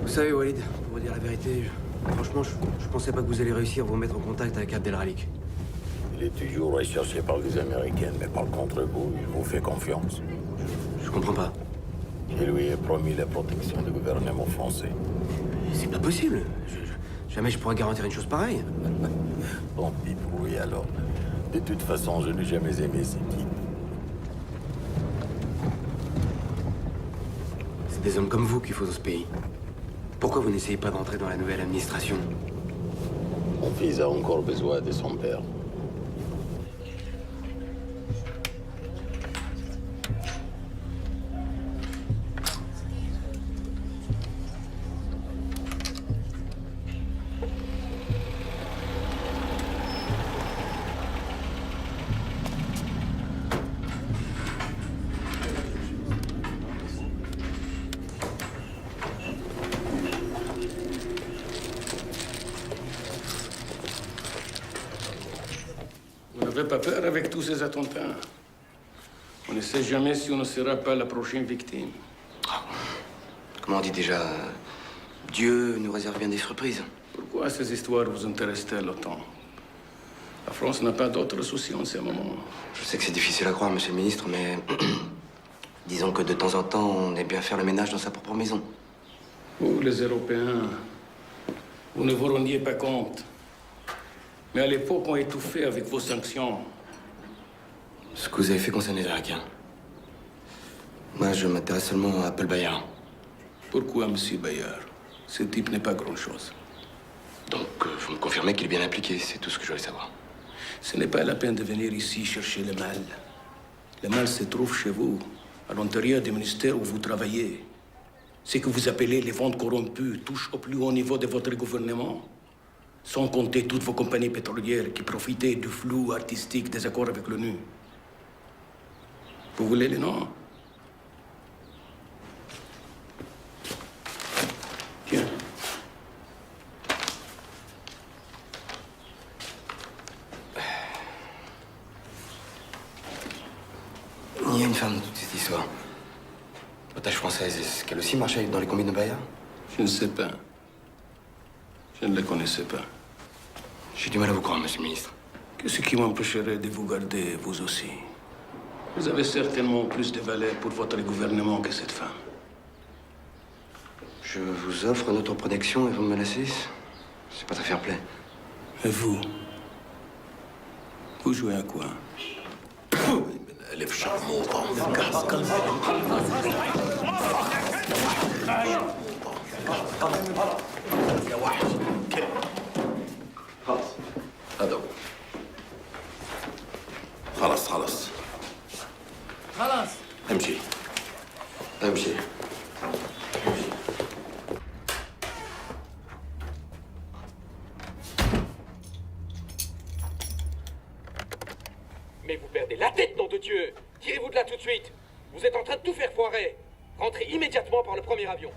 [SPEAKER 11] Vous savez, Walid, pour vous dire la vérité, franchement, je pensais pas que vous allez réussir à vous mettre en contact avec Abdelralik.
[SPEAKER 1] Il est toujours recherché par les Américains, mais par contre vous, il vous fait confiance.
[SPEAKER 11] Je comprends pas.
[SPEAKER 1] Il lui a promis la protection du gouvernement français.
[SPEAKER 11] C'est pas possible. Jamais je pourrais garantir une chose pareille.
[SPEAKER 1] Tant pis pour lui alors. De toute façon, je n'ai jamais aimé ces types.
[SPEAKER 11] C'est des hommes comme vous qu'il faut dans ce pays. Pourquoi vous n'essayez pas d'entrer dans la nouvelle administration?
[SPEAKER 1] Mon fils a encore besoin de son père.
[SPEAKER 10] Vous n'avez pas peur avec tous ces attentats? On ne sait jamais si on ne sera pas la prochaine victime.
[SPEAKER 11] Comment on dit déjà? Dieu nous réserve bien des surprises.
[SPEAKER 10] Pourquoi ces histoires vous intéressent-elles autant? La France n'a pas d'autres soucis en ce moment.
[SPEAKER 11] Je sais que c'est difficile à croire, monsieur le ministre, mais disons que de temps en temps, on aime bien faire le ménage dans sa propre maison.
[SPEAKER 10] Vous, les Européens, vous ne vous rendiez pas compte. Mais à l'époque, on étouffait avec vos sanctions.
[SPEAKER 11] Ce que vous avez fait concerne les Irakiens. Moi, je m'intéresse seulement à Paul Bayard.
[SPEAKER 10] Pourquoi, monsieur Bayard? Ce type n'est pas grand-chose.
[SPEAKER 11] Donc, vous me confirmez qu'il est bien impliqué, c'est tout ce que je voulais savoir.
[SPEAKER 10] Ce n'est pas la peine de venir ici chercher le mal. Le mal se trouve chez vous, à l'intérieur du ministère où vous travaillez. Ce que vous appelez les ventes corrompues touche au plus haut niveau de votre gouvernement. Sans compter toutes vos compagnies pétrolières qui profitaient du flou artistique des accords avec l'ONU. Vous voulez les noms? Tiens.
[SPEAKER 11] Il y a une femme dans toute cette histoire. Otage française, est-ce qu'elle aussi marchait dans les combines de Bayard?
[SPEAKER 10] Je ne sais pas. Je ne la connaissais pas.
[SPEAKER 11] J'ai du mal à vous croire, monsieur le ministre.
[SPEAKER 10] Qu'est-ce qui m'empêcherait de vous garder, vous aussi? Vous avez certainement plus de valeur pour votre gouvernement que cette femme.
[SPEAKER 11] Je Je vous offre notre protection et vous me laissez. C'est pas très fair-play.
[SPEAKER 10] Et vous? Vous jouez à quoi?
[SPEAKER 1] Elle est charmante. يا واحد خلاص هذا هو خلاص خلاص
[SPEAKER 2] خلاص
[SPEAKER 1] امشي امشي
[SPEAKER 4] Mais vous perdez la tête, nom de Dieu! Tirez-vous de là tout de suite! Vous êtes en train de tout faire foirer! Rentrez immédiatement par le premier avion!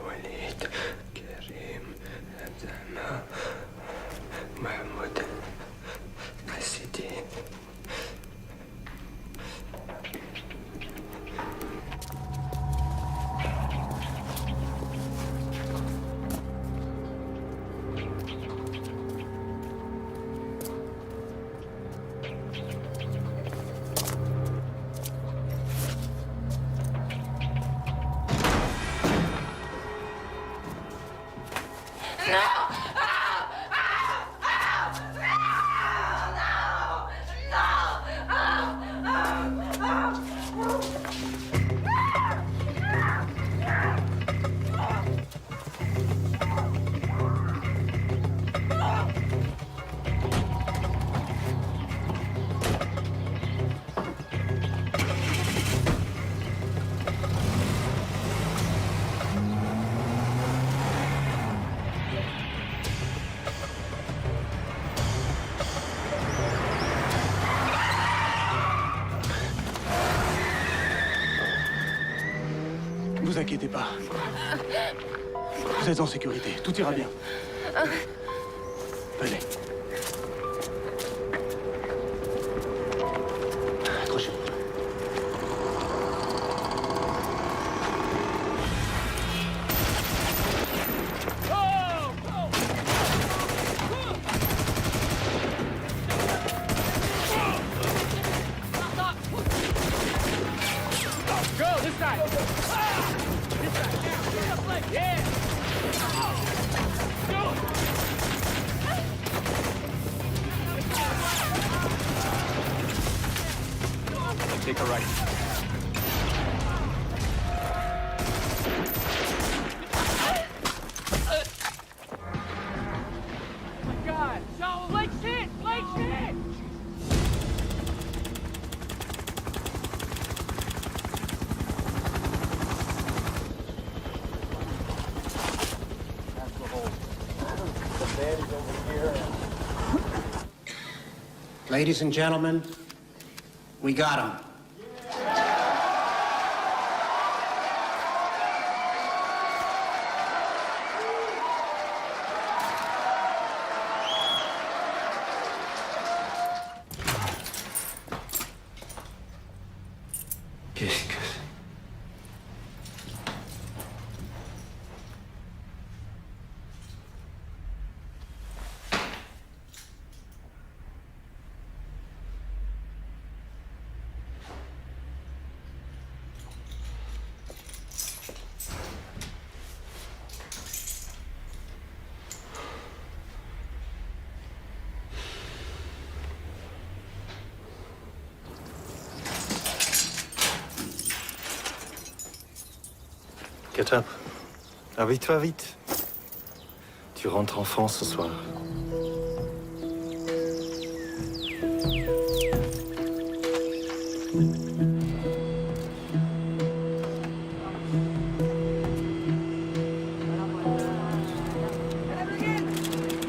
[SPEAKER 18] Walid, Karim, Abdallah, Mahmoud, Cassidy. Ne vous inquiétez pas. Vous êtes en sécurité. Tout ira bien. Venez. Accrochez-vous.
[SPEAKER 2] Go, this side! This side, now! Yeah! Go!
[SPEAKER 19] Take a right.
[SPEAKER 2] Oh my God! No, Blake shit! Blake shit!
[SPEAKER 16] Ladies and gentlemen, we got him.
[SPEAKER 11] Qu'est-ce que c'est?
[SPEAKER 22] Ketchup, habille-toi vite. Tu rentres en France ce soir.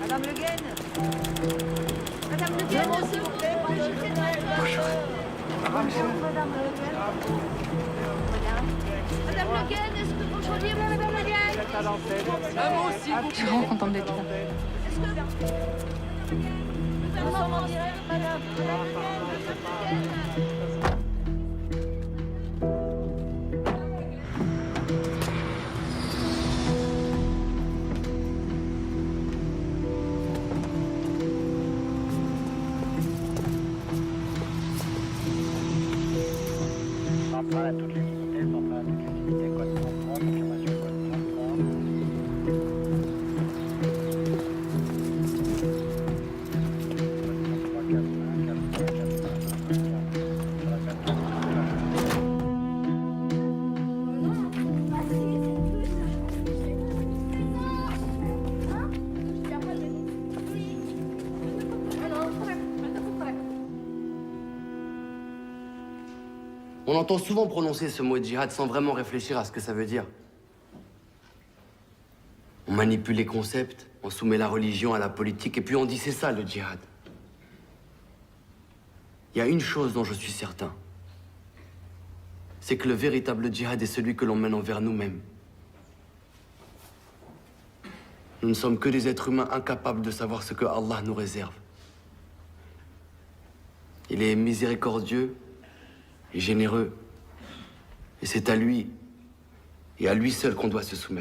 [SPEAKER 20] Madame Le Guen. Madame Le Guen, s'il vous plaît. Bonjour. Madame Le Guen. Madame Le Guen, est-ce que vous choisissez Madame Le Guen?
[SPEAKER 12] Un mot, s'il vous plaît. Je suis vraiment contente d'être là.
[SPEAKER 20] Nous sommes en direct, madame. Madame Le Guen.
[SPEAKER 8] à toutes les unités, central à toutes les unités, code 33, confirmation code 33.
[SPEAKER 7] On entend souvent prononcer ce mot djihad sans vraiment réfléchir à ce que ça veut dire. On manipule les concepts, on soumet la religion à la politique, et puis on dit c'est ça le djihad. Il y a une chose dont je suis certain. C'est que le véritable djihad est celui que l'on mène envers nous-mêmes. Nous ne sommes que des êtres humains incapables de savoir ce que Allah nous réserve. Il est miséricordieux et généreux. Et c'est à lui, et à lui seul qu'on doit se soumettre.